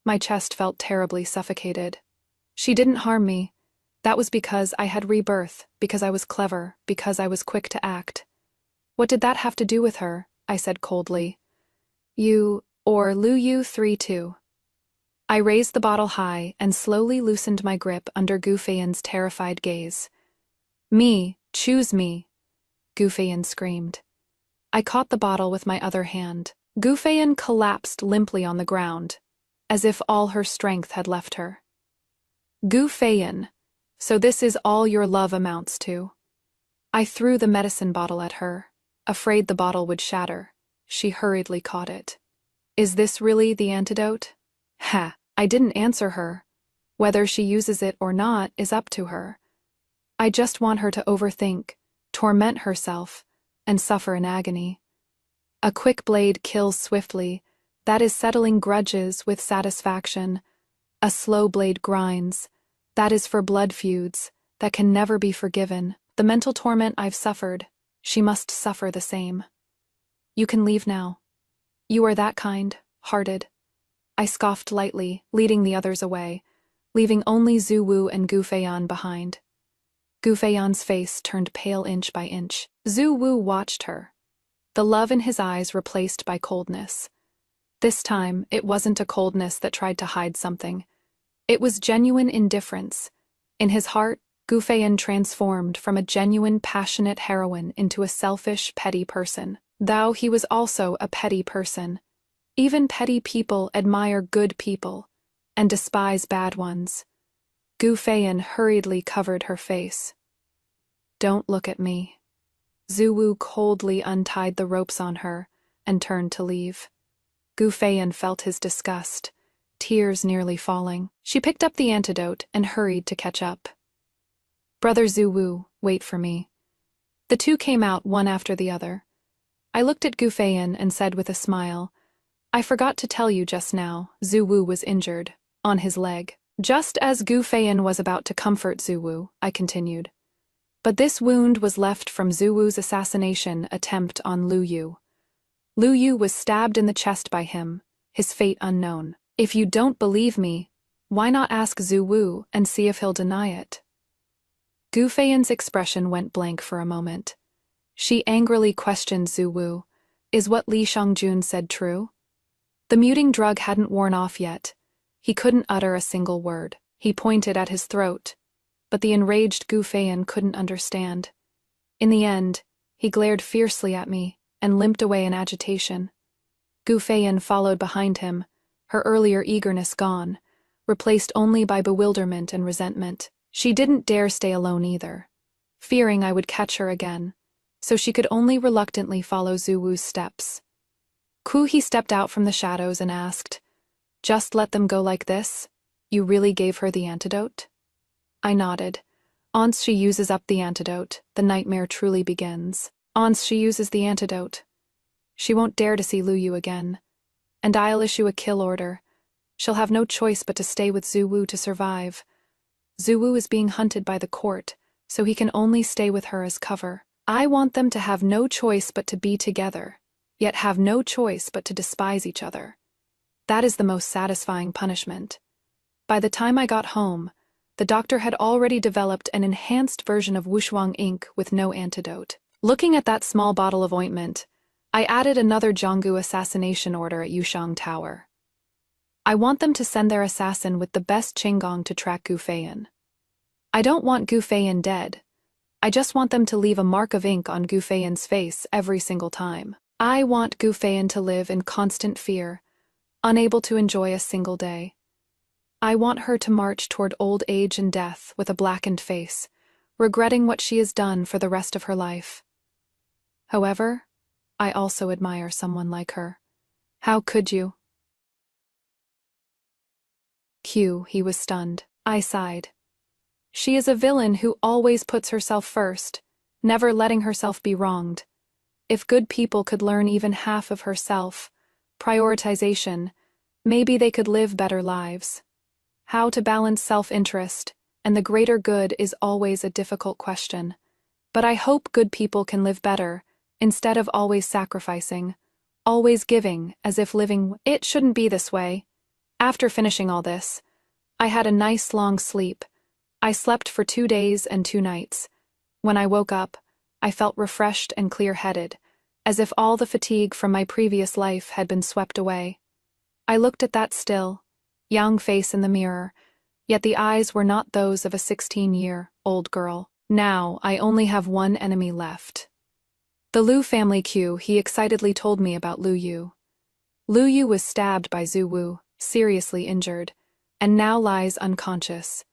My chest felt terribly suffocated. She didn't harm me. That was because I had rebirth, because I was clever, because I was quick to act. What did that have to do with her? I said coldly. You, or Luyu 3-2. I raised the bottle high and slowly loosened my grip under Gufeiyan's terrified gaze. Me, choose me, Gufeiyan screamed. I caught the bottle with my other hand. Gufeiyan collapsed limply on the ground, as if all her strength had left her. Gufeiyan, so this is all your love amounts to. I threw the medicine bottle at her, afraid the bottle would shatter. She hurriedly caught it. Is this really the antidote? Ha, I didn't answer her. Whether she uses it or not is up to her. I just want her to overthink, torment herself, and suffer in agony. A quick blade kills swiftly, that is settling grudges with satisfaction. A slow blade grinds, that is for blood feuds, that can never be forgiven. The mental torment I've suffered, she must suffer the same. You can leave now. You are that kind-hearted. I scoffed lightly, leading the others away, leaving only Zuwu and Gufeiyan behind. Gufeiyan's face turned pale inch by inch. Zuwu watched her, the love in his eyes replaced by coldness. This time, it wasn't a coldness that tried to hide something. It was genuine indifference. In his heart, Gufeiyan transformed from a genuine, passionate heroine into a selfish, petty person. Though he was also a petty person. Even petty people admire good people and despise bad ones. Gufeiyan hurriedly covered her face. Don't look at me. Zuwu coldly untied the ropes on her and turned to leave. Gufeiyan felt his disgust, tears nearly falling. She picked up the antidote and hurried to catch up. Brother Zuwu, wait for me. The two came out one after the other. I looked at Gufeiyan and said with a smile, I forgot to tell you just now, Zuwu was injured, on his leg. Just as Gufeiyan was about to comfort Zuwu, I continued. But this wound was left from Zuwu's assassination attempt on Luyu. Luyu was stabbed in the chest by him, his fate unknown. If you don't believe me, why not ask Zhu Wu and see if he'll deny it? Gu Feiyan's expression went blank for a moment. She angrily questioned Zhu Wu. Is what Li Xiangjun said true? The muting drug hadn't worn off yet. He couldn't utter a single word. He pointed at his throat, but the enraged Gu Feiyan couldn't understand. In the end, he glared fiercely at me and limped away in agitation. Gu Feiyan followed behind him, her earlier eagerness gone, replaced only by bewilderment and resentment. She didn't dare stay alone either, fearing I would catch her again, so she could only reluctantly follow Zhu Wu's steps. He stepped out from the shadows and asked, "Just let them go like this? You really gave her the antidote?" I nodded. Once she uses up the antidote, the nightmare truly begins. Once she uses the antidote, she won't dare to see Lu Yu again. And I'll issue a kill order. She'll have no choice but to stay with Zhu Wu to survive. Zhu Wu is being hunted by the court, so he can only stay with her as cover. I want them to have no choice but to be together, yet have no choice but to despise each other. That is the most satisfying punishment. By the time I got home, the doctor had already developed an enhanced version of Wushuang ink with no antidote. Looking at that small bottle of ointment, I added another Zhonggu assassination order at Yushang Tower. I want them to send their assassin with the best Qinggong to track Gu Feiyan. I don't want Gu Feiyan dead. I just want them to leave a mark of ink on Gu Feiyan's face every single time. I want Gu Feiyan to live in constant fear, unable to enjoy a single day. I want her to march toward old age and death with a blackened face, regretting what she has done for the rest of her life. However, I also admire someone like her. How could you? He was stunned. I sighed. She is a villain who always puts herself first, never letting herself be wronged. If good people could learn even half of herself, prioritization, maybe they could live better lives. How to balance self-interest and the greater good is always a difficult question. But I hope good people can live better, instead of always sacrificing, always giving as if living. It shouldn't be this way. After finishing all this, I had a nice long sleep. I slept for 2 days and 2 nights. When I woke up, I felt refreshed and clear-headed, as if all the fatigue from my previous life had been swept away. I looked at that still, young face in the mirror, yet the eyes were not those of a 16-year-old girl. Now, I only have one enemy left. The Liu family. He excitedly told me about Lu Yu. Lu Yu was stabbed by Zhu Wu, seriously injured, and now lies unconscious.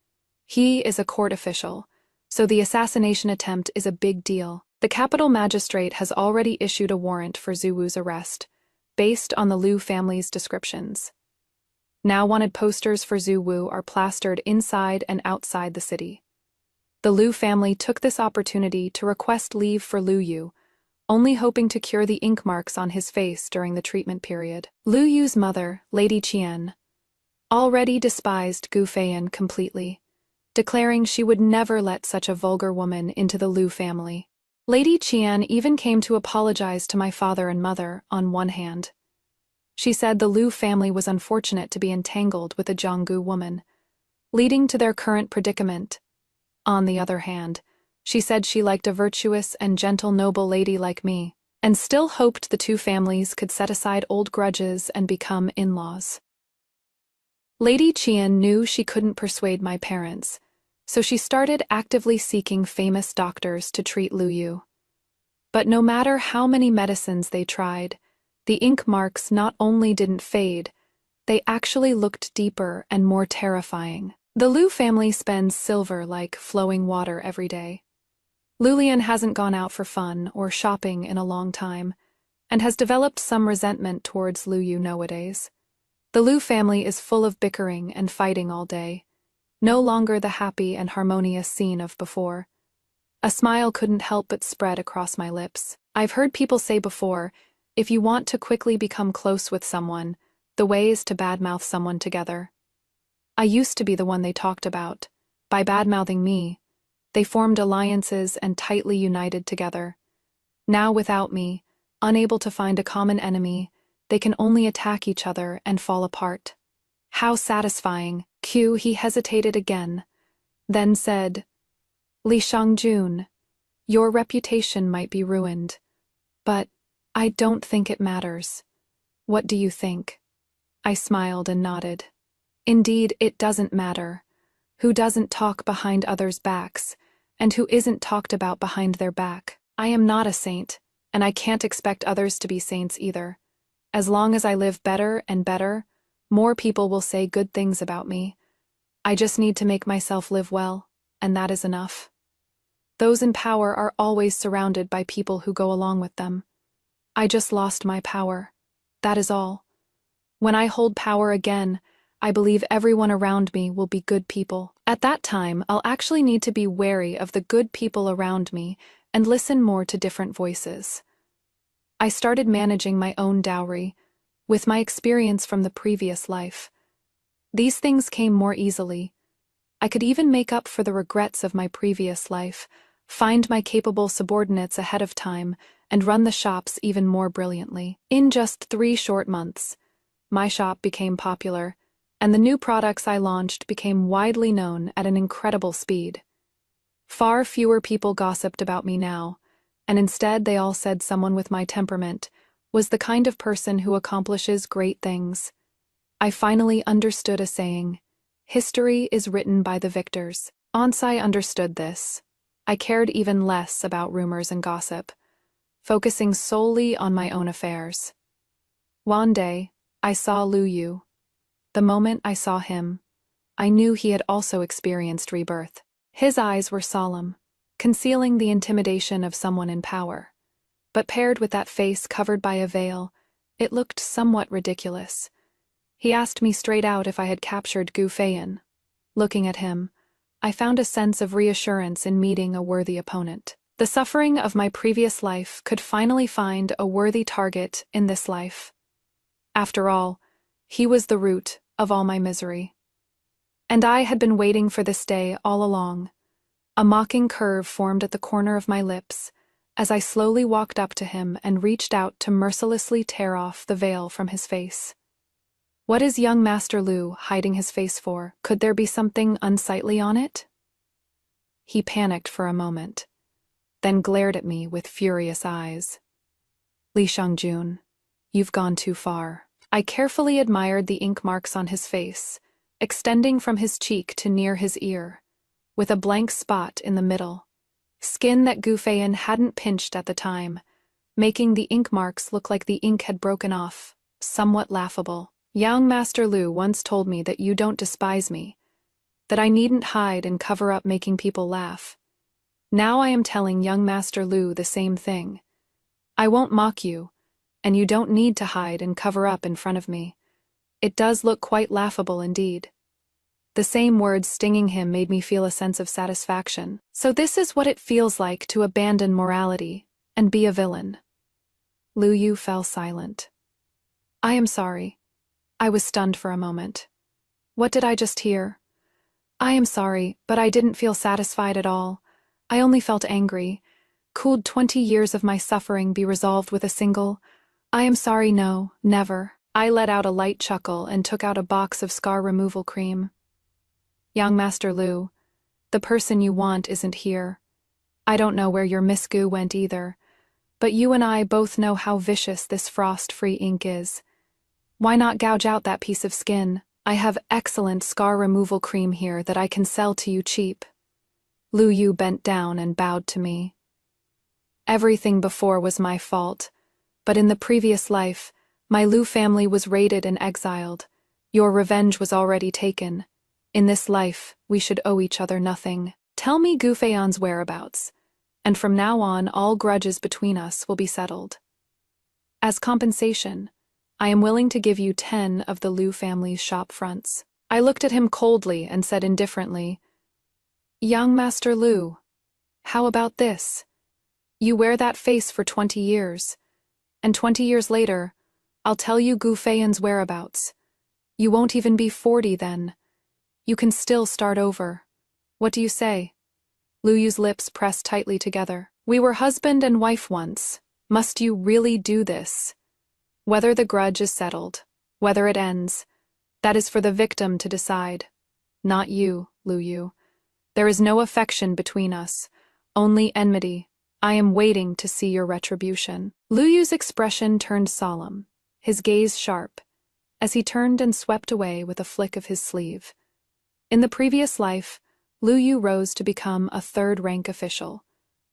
He is a court official, so the assassination attempt is a big deal. The capital magistrate has already issued a warrant for Zhu Wu's arrest, based on the Liu family's descriptions. Now wanted posters for Zhu Wu are plastered inside and outside the city. The Liu family took this opportunity to request leave for Lu Yu, only hoping to cure the ink marks on his face during the treatment period. Lu Yu's mother, Lady Qian, already despised Gu Feiyan completely, declaring she would never let such a vulgar woman into the Liu family. Lady Qian even came to apologize to my father and mother on one hand. She said the Liu family was unfortunate to be entangled with a Zhonggu woman, leading to their current predicament. On the other hand, she said she liked a virtuous and gentle noble lady like me, and still hoped the two families could set aside old grudges and become in-laws. Lady Qian knew she couldn't persuade my parents, so she started actively seeking famous doctors to treat Lu Yu. But no matter how many medicines they tried, the ink marks not only didn't fade, they actually looked deeper and more terrifying. The Liu family spends silver like flowing water every day. Lulian hasn't gone out for fun or shopping in a long time, and has developed some resentment towards Lu Yu nowadays. The Liu family is full of bickering and fighting all day, no longer the happy and harmonious scene of before. A smile couldn't help but spread across my lips. I've heard people say before, if you want to quickly become close with someone, the way is to badmouth someone together. I used to be the one they talked about. By badmouthing me, they formed alliances and tightly united together. Now without me, unable to find a common enemy, they can only attack each other and fall apart. How satisfying. He hesitated again, then said, Li Shangjun, your reputation might be ruined, but I don't think it matters. What do you think? I smiled and nodded. Indeed, it doesn't matter. Who doesn't talk behind others' backs, and who isn't talked about behind their back? I am not a saint, and I can't expect others to be saints either. As long as I live better and better, more people will say good things about me. I just need to make myself live well, and that is enough. Those in power are always surrounded by people who go along with them. I just lost my power. That is all. When I hold power again, I believe everyone around me will be good people. At that time, I'll actually need to be wary of the good people around me and listen more to different voices. I started managing my own dowry, with my experience from the previous life. These things came more easily. I could even make up for the regrets of my previous life, find my capable subordinates ahead of time, and run the shops even more brilliantly. In just 3 short months, my shop became popular, and the new products I launched became widely known at an incredible speed. Far fewer people gossiped about me now, and instead they all said someone with my temperament was the kind of person who accomplishes great things. I finally understood a saying, history is written by the victors. Once I understood this, I cared even less about rumors and gossip, focusing solely on my own affairs. One day, I saw Lu Yu. The moment I saw him, I knew he had also experienced rebirth. His eyes were solemn, concealing the intimidation of someone in power. But paired with that face covered by a veil, it looked somewhat ridiculous. He asked me straight out if I had captured Gu Feiyan. Looking at him, I found a sense of reassurance in meeting a worthy opponent. The suffering of my previous life could finally find a worthy target in this life. After all, he was the root of all my misery. And I had been waiting for this day all along. A mocking curve formed at the corner of my lips as I slowly walked up to him and reached out to mercilessly tear off the veil from his face. What is young Master Lu hiding his face for? Could there be something unsightly on it? He panicked for a moment, then glared at me with furious eyes. Li Shangjun, you've gone too far. I carefully admired the ink marks on his face, extending from his cheek to near his ear, with a blank spot in the middle. Skin that Gu Feiyan hadn't pinched at the time, making the ink marks look like the ink had broken off, somewhat laughable. Young Master Lu once told me that you don't despise me, that I needn't hide and cover up making people laugh. Now I am telling young Master Lu the same thing. I won't mock you, and you don't need to hide and cover up in front of me. It does look quite laughable indeed. The same words stinging him made me feel a sense of satisfaction. So this is what it feels like to abandon morality and be a villain. Lu Yu fell silent. I am sorry. I was stunned for a moment. What did I just hear? I am sorry, but I didn't feel satisfied at all. I only felt angry. Could 20 years of my suffering be resolved with a single, I am sorry, no, never. I let out a light chuckle and took out a box of scar removal cream. Young Master Lu, the person you want isn't here. I don't know where your Miss Gu went either, but you and I both know how vicious this frost-free ink is. Why not gouge out that piece of skin? I have excellent scar removal cream here that I can sell to you cheap. Lu Yu bent down and bowed to me. Everything before was my fault, but in the previous life, my Lu family was raided and exiled. Your revenge was already taken. In this life, we should owe each other nothing. Tell me Gu Feiyan's whereabouts, and from now on all grudges between us will be settled. As compensation, I am willing to give you 10 of the Lu family's shop fronts. I looked at him coldly and said indifferently, Young Master Lu, how about this? You wear that face for 20 years, and 20 years later, I'll tell you Gu Feiyan's whereabouts. You won't even be 40 then. You can still start over. What do you say? Lu Yu's lips pressed tightly together. We were husband and wife once. Must you really do this? Whether the grudge is settled, whether it ends, that is for the victim to decide. Not you, Lu Yu. There is no affection between us, only enmity. I am waiting to see your retribution. Lu Yu's expression turned solemn, his gaze sharp, as he turned and swept away with a flick of his sleeve. In the previous life, Lu Yu rose to become a third-rank official,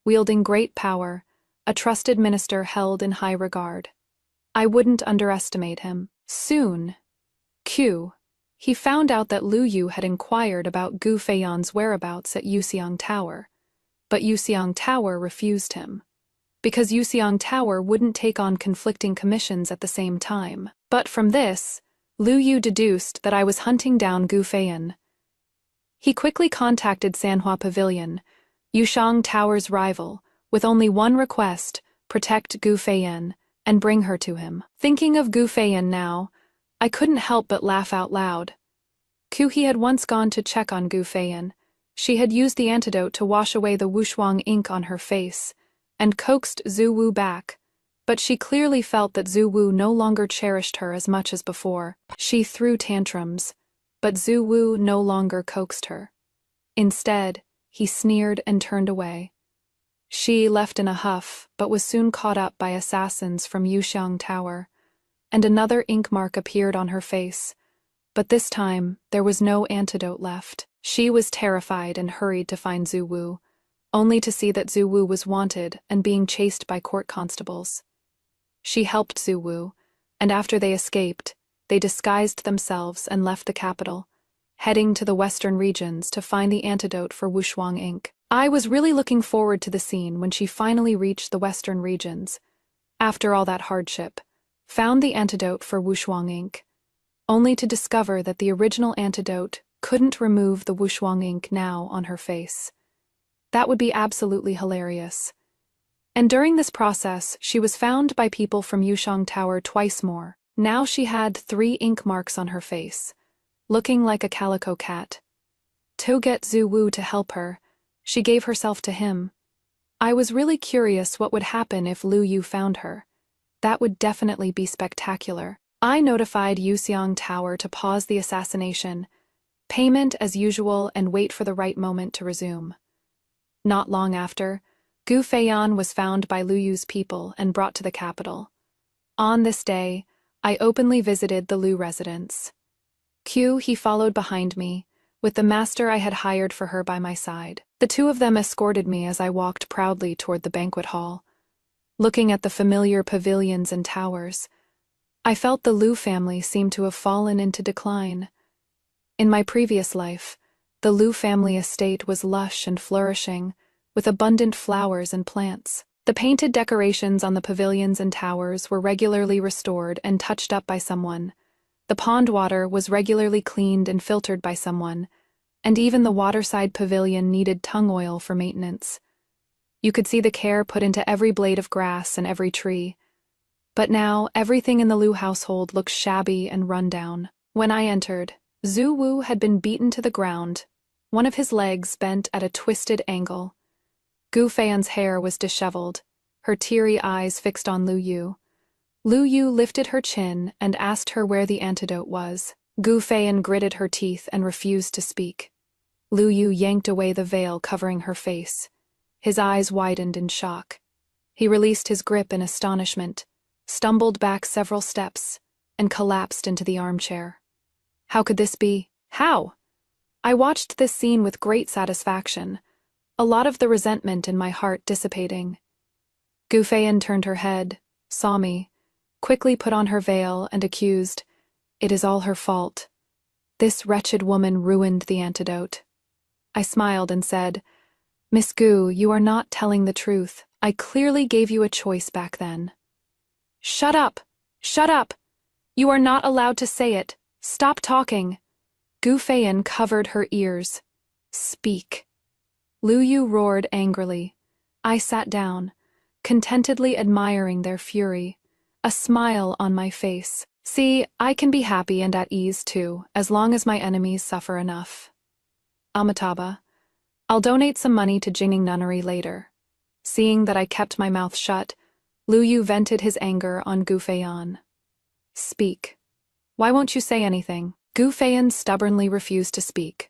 wielding great power, a trusted minister held in high regard. I wouldn't underestimate him. Soon, he found out that Lu Yu had inquired about Gu Feiyan's whereabouts at Yuxiang Tower, but Yuxiang Tower refused him, because Yuxiang Tower wouldn't take on conflicting commissions at the same time. But from this, Lu Yu deduced that I was hunting down Gu Feiyan. He quickly contacted Sanhua Pavilion, Yuxiang Tower's rival, with only one request: protect Gu Feiyan and bring her to him. Thinking of Gu Feiyan now, I couldn't help but laugh out loud. He had once gone to check on Gu Feiyan. She had used the antidote to wash away the wushuang ink on her face, and coaxed Zhu Wu back, but she clearly felt that Zhu Wu no longer cherished her as much as before. She threw tantrums, but Zhu Wu no longer coaxed her. Instead, he sneered and turned away. She left in a huff, but was soon caught up by assassins from Yuxiang Tower, and another ink mark appeared on her face, but this time there was no antidote left. She was terrified and hurried to find Zhu Wu, only to see that Zhu Wu was wanted and being chased by court constables. She helped Zhu Wu, and after they escaped, they disguised themselves and left the capital, heading to the western regions to find the antidote for wushuang ink. I was really looking forward to the scene when she finally reached the western regions, after all that hardship, found the antidote for wushuang ink, only to discover that the original antidote couldn't remove the wushuang ink now on her face. That would be absolutely hilarious. And during this process, she was found by people from Yuxiang Tower twice more. Now she had 3 ink marks on her face, looking like a calico cat. To get Zhu Wu to help her, she gave herself to him. I was really curious what would happen if Lu Yu found her. That would definitely be spectacular. I notified Yuxiang Tower to pause the assassination, payment as usual, and wait for the right moment to resume. Not long after, Gu Feiyan was found by Lu Yu's people and brought to the capital. On this day, I openly visited the Lu residence. He followed behind me, with the master I had hired for her by my side. The 2 of them escorted me as I walked proudly toward the banquet hall. Looking at the familiar pavilions and towers, I felt the Lu family seemed to have fallen into decline. In my previous life, the Lu family estate was lush and flourishing, with abundant flowers and plants. The painted decorations on the pavilions and towers were regularly restored and touched up by someone. The pond water was regularly cleaned and filtered by someone, and even the waterside pavilion needed tung oil for maintenance. You could see the care put into every blade of grass and every tree. But now, everything in the Lu household looked shabby and run down. When I entered, Zhu Wu had been beaten to the ground, one of his legs bent at a twisted angle. Gu Feiyan's hair was disheveled, her teary eyes fixed on Lu Yu. Lu Yu lifted her chin and asked her where the antidote was. Gu Feiyan gritted her teeth and refused to speak. Lu Yu yanked away the veil covering her face. His eyes widened in shock. He released his grip in astonishment, stumbled back several steps, and collapsed into the armchair. How could this be? How? I watched this scene with great satisfaction, a lot of the resentment in my heart dissipating. Gu Feiyan turned her head, saw me, quickly put on her veil, and accused, "It is all her fault. This wretched woman ruined the antidote." I smiled and said, "Miss Gu, you are not telling the truth. I clearly gave you a choice back then." "Shut up! Shut up! You are not allowed to say it. Stop talking." Gu Feiyan covered her ears. "Speak." Lu Yu roared angrily. I sat down, contentedly admiring their fury, a smile on my face. See, I can be happy and at ease too, as long as my enemies suffer enough. Amitabha, I'll donate some money to Jingning Nunnery later. Seeing that I kept my mouth shut, Lu Yu vented his anger on Gu Feiyan. Speak. Why won't you say anything? Gu Feiyan stubbornly refused to speak.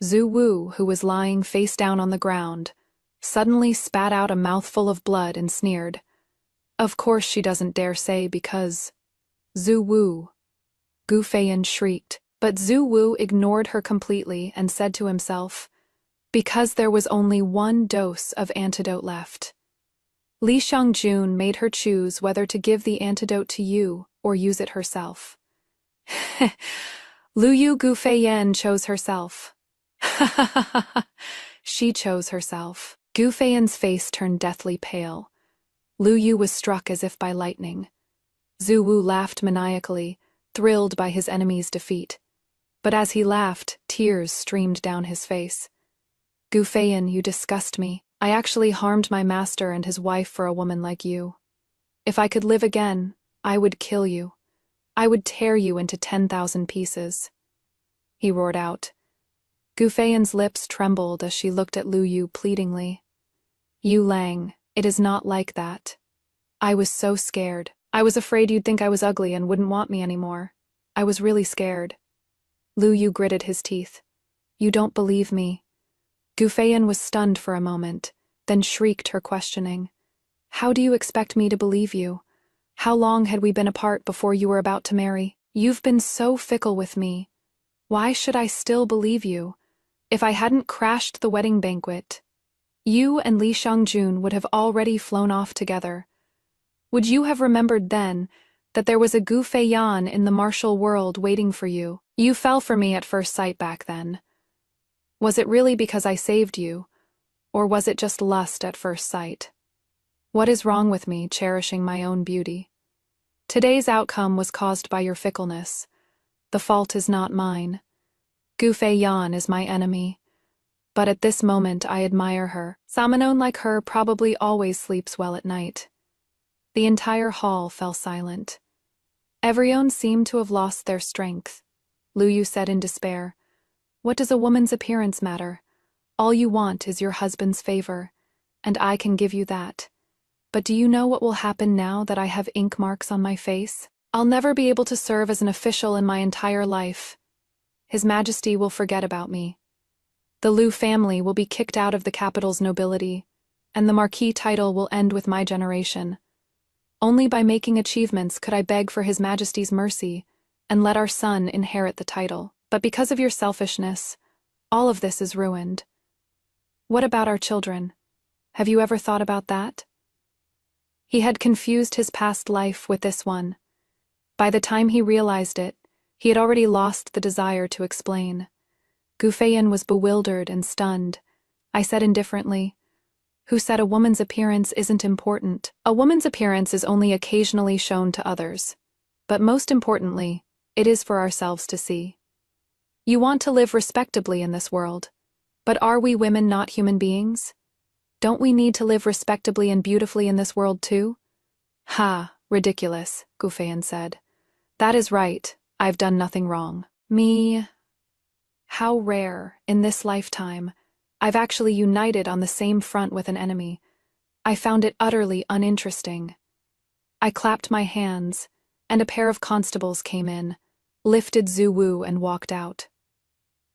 Zhu Wu, who was lying face down on the ground, suddenly spat out a mouthful of blood and sneered. Of course she doesn't dare say because… Zhu Wu. Gu Feiyan shrieked, but Zhu Wu ignored her completely and said to himself, because there was only one dose of antidote left. Li Xiangjun made her choose whether to give the antidote to you or use it herself. Lu Yu Gu Feiyan chose herself. She chose herself. Gu Feiyan's face turned deathly pale. Lu Yu was struck as if by lightning. Zhu Wu laughed maniacally, thrilled by his enemy's defeat. But as he laughed, tears streamed down his face. Gu Feiyan, you disgust me. I actually harmed my master and his wife for a woman like you. If I could live again, I would kill you. I would tear you into 10,000 pieces. He roared out. Gu Feiyan's lips trembled as she looked at Lu Yu pleadingly. Yu Lang, it is not like that. I was so scared. I was afraid you'd think I was ugly and wouldn't want me anymore. I was really scared. Lu Yu gritted his teeth. You don't believe me. Gu Feiyan was stunned for a moment, then shrieked her questioning. How do you expect me to believe you? How long had we been apart before you were about to marry? You've been so fickle with me. Why should I still believe you? If I hadn't crashed the wedding banquet, you and Li Xiangjun would have already flown off together. Would you have remembered then that there was a Gu Feiyan in the martial world waiting for you? You fell for me at first sight back then. Was it really because I saved you, or was it just lust at first sight? What is wrong with me cherishing my own beauty? Today's outcome was caused by your fickleness. The fault is not mine. Gu Feiyan is my enemy. But at this moment I admire her. Someone like her probably always sleeps well at night. The entire hall fell silent. Everyone seemed to have lost their strength. Lu Yu said in despair, What does a woman's appearance matter? All you want is your husband's favor, and I can give you that. But do you know what will happen now that I have ink marks on my face? I'll never be able to serve as an official in my entire life. His Majesty will forget about me. The Liu family will be kicked out of the capital's nobility, and the Marquis title will end with my generation. Only by making achievements could I beg for His Majesty's mercy and let our son inherit the title. But because of your selfishness, all of this is ruined. What about our children? Have you ever thought about that? He had confused his past life with this one. By the time he realized it, he had already lost the desire to explain. Gu Feiyan was bewildered and stunned. I said indifferently, Who said a woman's appearance isn't important? A woman's appearance is only occasionally shown to others. But most importantly, it is for ourselves to see. You want to live respectably in this world. But are we women not human beings? Don't we need to live respectably and beautifully in this world too? Ha, ridiculous, Gu Feiyan said. That is right, I've done nothing wrong. Me? How rare, in this lifetime, I've actually united on the same front with an enemy. I found it utterly uninteresting. I clapped my hands, and a pair of constables came in, lifted Zhu Wu and walked out.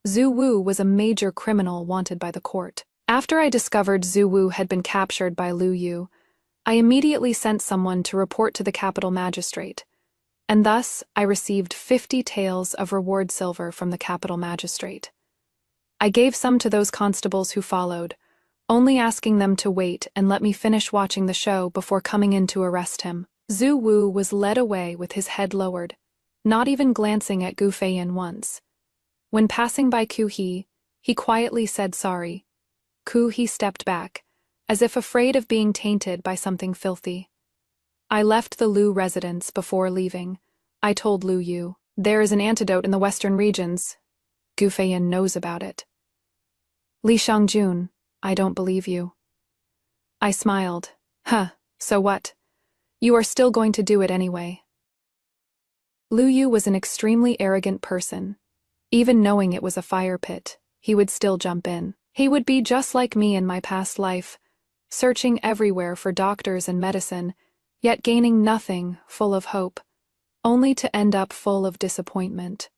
Zhu Wu was a major criminal wanted by the court. After I discovered Zhu Wu had been captured by Lu Yu, I immediately sent someone to report to the capital magistrate, and thus I received 50 taels of reward silver from the capital magistrate. I gave some to those constables who followed, only asking them to wait and let me finish watching the show before coming in to arrest him. Zhu Wu was led away with his head lowered, not even glancing at Gu Feiyan once. When passing by Ku He quietly said sorry. Ku He stepped back, as if afraid of being tainted by something filthy. I left the Lu residence before leaving. I told Lu Yu, there is an antidote in the western regions. Gu Feiyan knows about it. Li Xiangjun, I don't believe you. I smiled. Huh, so what? You are still going to do it anyway. Lu Yu was an extremely arrogant person. Even knowing it was a fire pit, he would still jump in. He would be just like me in my past life, searching everywhere for doctors and medicine, yet gaining nothing, full of hope. only to end up full of disappointment.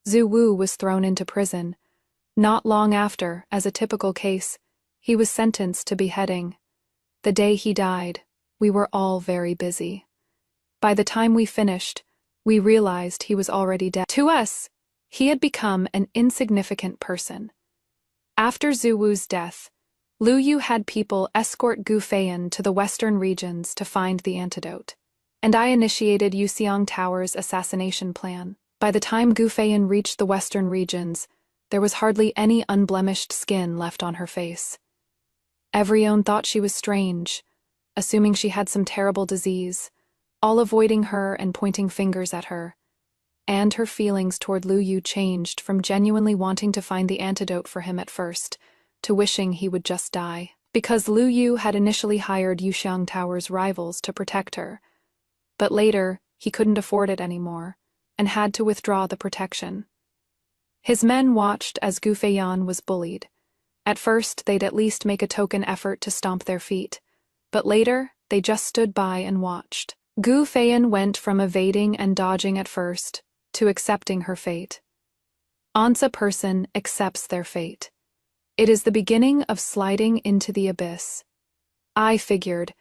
Zhu Wu was thrown into prison. Not long after, as a typical case, he was sentenced to beheading. The day he died, we were all very busy. By the time we finished, we realized he was already dead. To us, he had become an insignificant person. After Zhu Wu's death, Lu Yu had people escort Gu Feiyan to the western regions to find the antidote, and I initiated Yuxiang Tower's assassination plan. By the time Gu Feiyan reached the western regions, there was hardly any unblemished skin left on her face. Everyone thought she was strange, assuming she had some terrible disease, all avoiding her and pointing fingers at her. And her feelings toward Lu Yu changed from genuinely wanting to find the antidote for him at first, to wishing he would just die. Because Lu Yu had initially hired Yuxiang Tower's rivals to protect her, but later he couldn't afford it anymore, and had to withdraw the protection. His men watched as Gu Feiyan was bullied. At first, they'd at least make a token effort to stomp their feet, but later, they just stood by and watched. Gu Feiyan went from evading and dodging at first to accepting her fate. Once a person accepts their fate, it is the beginning of sliding into the abyss. I figured,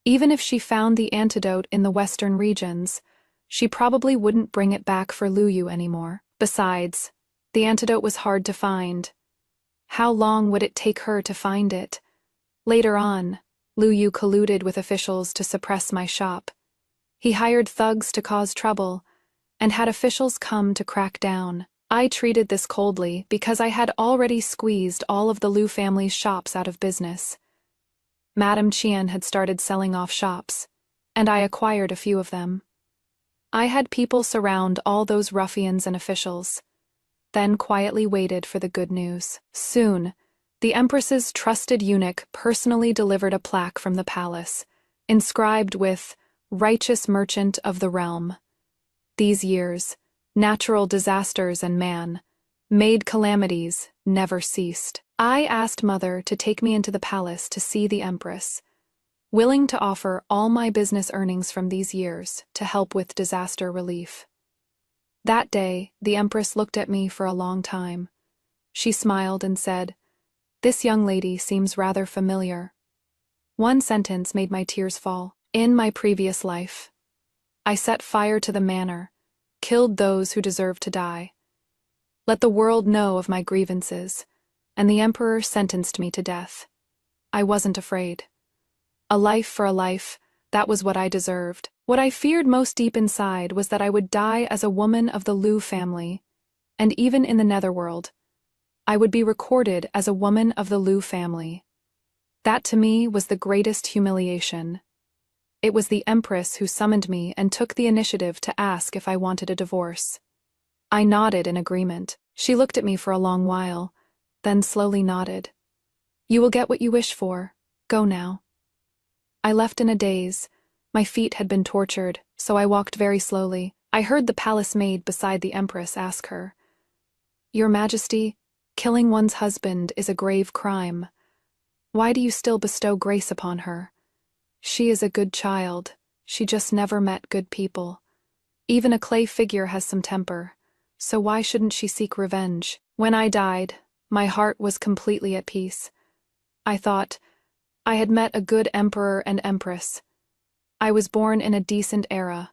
even if she found the antidote in the western regions, she probably wouldn't bring it back for Lu Yu anymore. Besides, the antidote was hard to find. How long would it take her to find it? Later on, Lu Yu colluded with officials to suppress my shop. He hired thugs to cause trouble, and had officials come to crack down. I treated this coldly because I had already squeezed all of the Lu family's shops out of business. Madame Qian had started selling off shops, and I acquired a few of them. I had people surround all those ruffians and officials, then quietly waited for the good news. Soon, the Empress's trusted eunuch personally delivered a plaque from the palace, inscribed with "Righteous Merchant of the Realm." These years, natural disasters and man-made calamities never ceased. I asked Mother to take me into the palace to see the Empress, willing to offer all my business earnings from these years to help with disaster relief. That day, the Empress looked at me for a long time. She smiled and said, "This young lady seems rather familiar." One sentence made my tears fall. In my previous life, I set fire to the manor, killed those who deserved to die. Let the world know of my grievances, and the Emperor sentenced me to death. I wasn't afraid. A life for a life, that was what I deserved. What I feared most deep inside was that I would die as a woman of the Lu family, and even in the netherworld, I would be recorded as a woman of the Lu family. That to me was the greatest humiliation. It was the Empress who summoned me and took the initiative to ask if I wanted a divorce. I nodded in agreement. She looked at me for a long while, then slowly nodded. "You will get what you wish for. Go now." I left in a daze. My feet had been tortured, so I walked very slowly. I heard the palace maid beside the Empress ask her, "Your Majesty, killing one's husband is a grave crime. Why do you still bestow grace upon her? She is a good child. She just never met good people. Even a clay figure has some temper, so why shouldn't she seek revenge?" When I died, my heart was completely at peace. I thought, I had met a good emperor and empress. I was born in a decent era,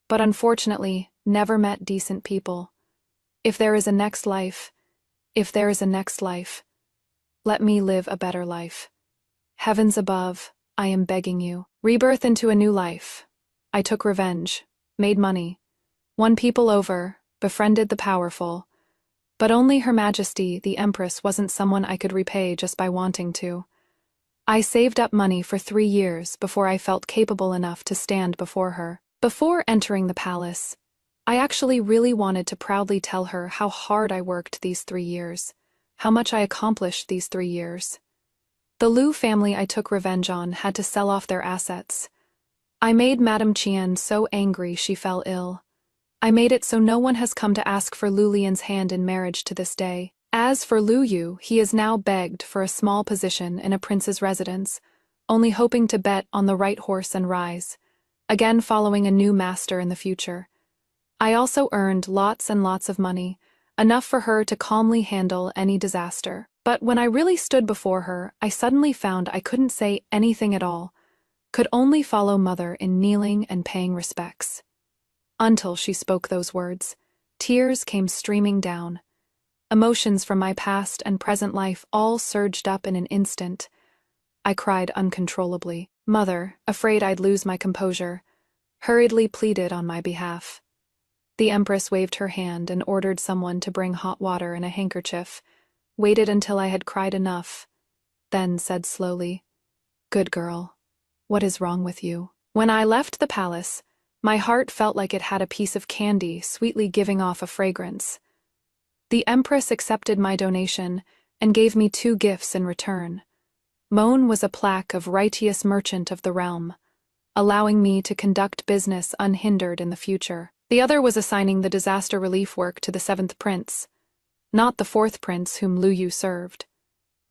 but unfortunately never met decent people. If there is a next life, let me live a better life. Heavens above, I am begging you. Rebirth into a new life. I took revenge, made money, won people over, befriended the powerful. But only Her Majesty, the Empress, wasn't someone I could repay just by wanting to. I saved up money for 3 years before I felt capable enough to stand before her. Before entering the palace, I actually really wanted to proudly tell her how hard I worked these 3 years, how much I accomplished these 3 years. The Lu family I took revenge on had to sell off their assets. I made Madame Qian so angry she fell ill. I made it so no one has come to ask for Lu Lian's hand in marriage to this day. As for Lu Yu, he is now begged for a small position in a prince's residence, only hoping to bet on the right horse and rise. again following a new master in the future. I also earned lots and lots of money, enough for her to calmly handle any disaster. But when I really stood before her, I suddenly found I couldn't say anything at all, could only follow Mother in kneeling and paying respects. Until she spoke those words, tears came streaming down. Emotions from my past and present life all surged up in an instant. I cried uncontrollably. Mother, afraid I'd lose my composure, hurriedly pleaded on my behalf. The Empress waved her hand and ordered someone to bring hot water and a handkerchief, waited until I had cried enough, then said slowly, "Good girl, what is wrong with you?" When I left the palace, my heart felt like it had a piece of candy sweetly giving off a fragrance. The Empress accepted my donation and gave me 2 gifts in return. One was a plaque of righteous merchant of the realm, allowing me to conduct business unhindered in the future. The other was assigning the disaster relief work to the 7th prince, not the 4th prince whom Lu Yu served.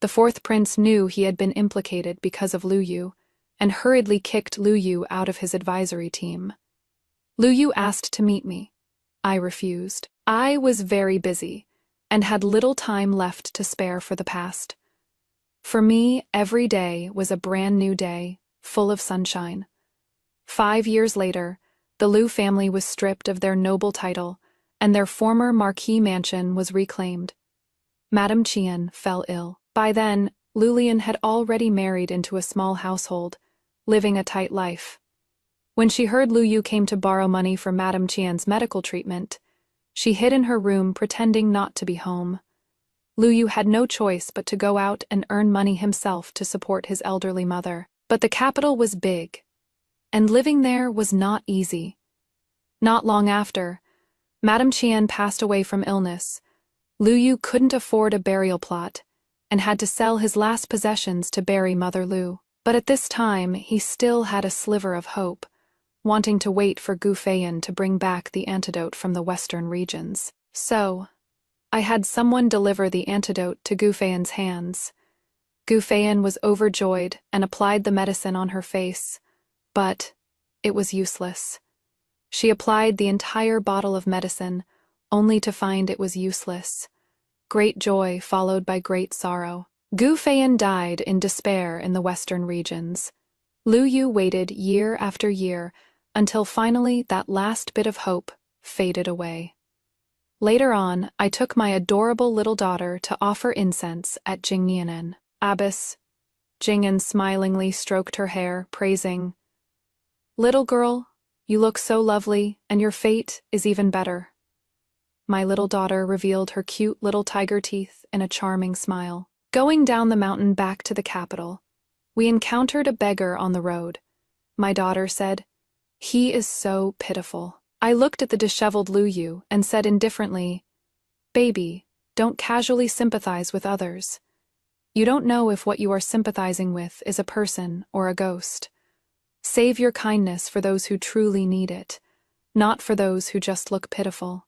The 4th prince knew he had been implicated because of Lu Yu, and hurriedly kicked Lu Yu out of his advisory team. Lu Yu asked to meet me. I refused. I was very busy, and had little time left to spare for the past. For me, every day was a brand new day, full of sunshine. 5 years later, the Liu family was stripped of their noble title, and their former marquis mansion was reclaimed. Madame Qian fell ill. By then, Lulian had already married into a small household, living a tight life. When she heard Lu Yu came to borrow money for Madame Qian's medical treatment, she hid in her room pretending not to be home. Lu Yu had no choice but to go out and earn money himself to support his elderly mother. But the capital was big, and living there was not easy. Not long after, Madame Qian passed away from illness. Lu Yu couldn't afford a burial plot, and had to sell his last possessions to bury Mother Lu. But at this time, he still had a sliver of hope, wanting to wait for Gu Feiyan to bring back the antidote from the western regions. So, I had someone deliver the antidote to Gu Feiyan's hands. Gu Feiyan was overjoyed and applied the medicine on her face, but it was useless. She applied the entire bottle of medicine, only to find it was useless. Great joy followed by great sorrow. Gu Feiyan died in despair in the western regions. Lu Yu waited year after year until finally that last bit of hope faded away. Later on, I took my adorable little daughter to offer incense at Jingnianen. Abbess, Jing'an smilingly stroked her hair, praising, "Little girl, you look so lovely, and your fate is even better." My little daughter revealed her cute little tiger teeth in a charming smile. Going down the mountain back to the capital, we encountered a beggar on the road. My daughter said, "He is so pitiful." I looked at the disheveled Lu Yu and said indifferently, "Baby, don't casually sympathize with others. You don't know if what you are sympathizing with is a person or a ghost. Save your kindness for those who truly need it, not for those who just look pitiful.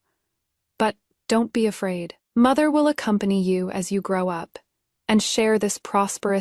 But don't be afraid. Mother will accompany you as you grow up and share this prosperous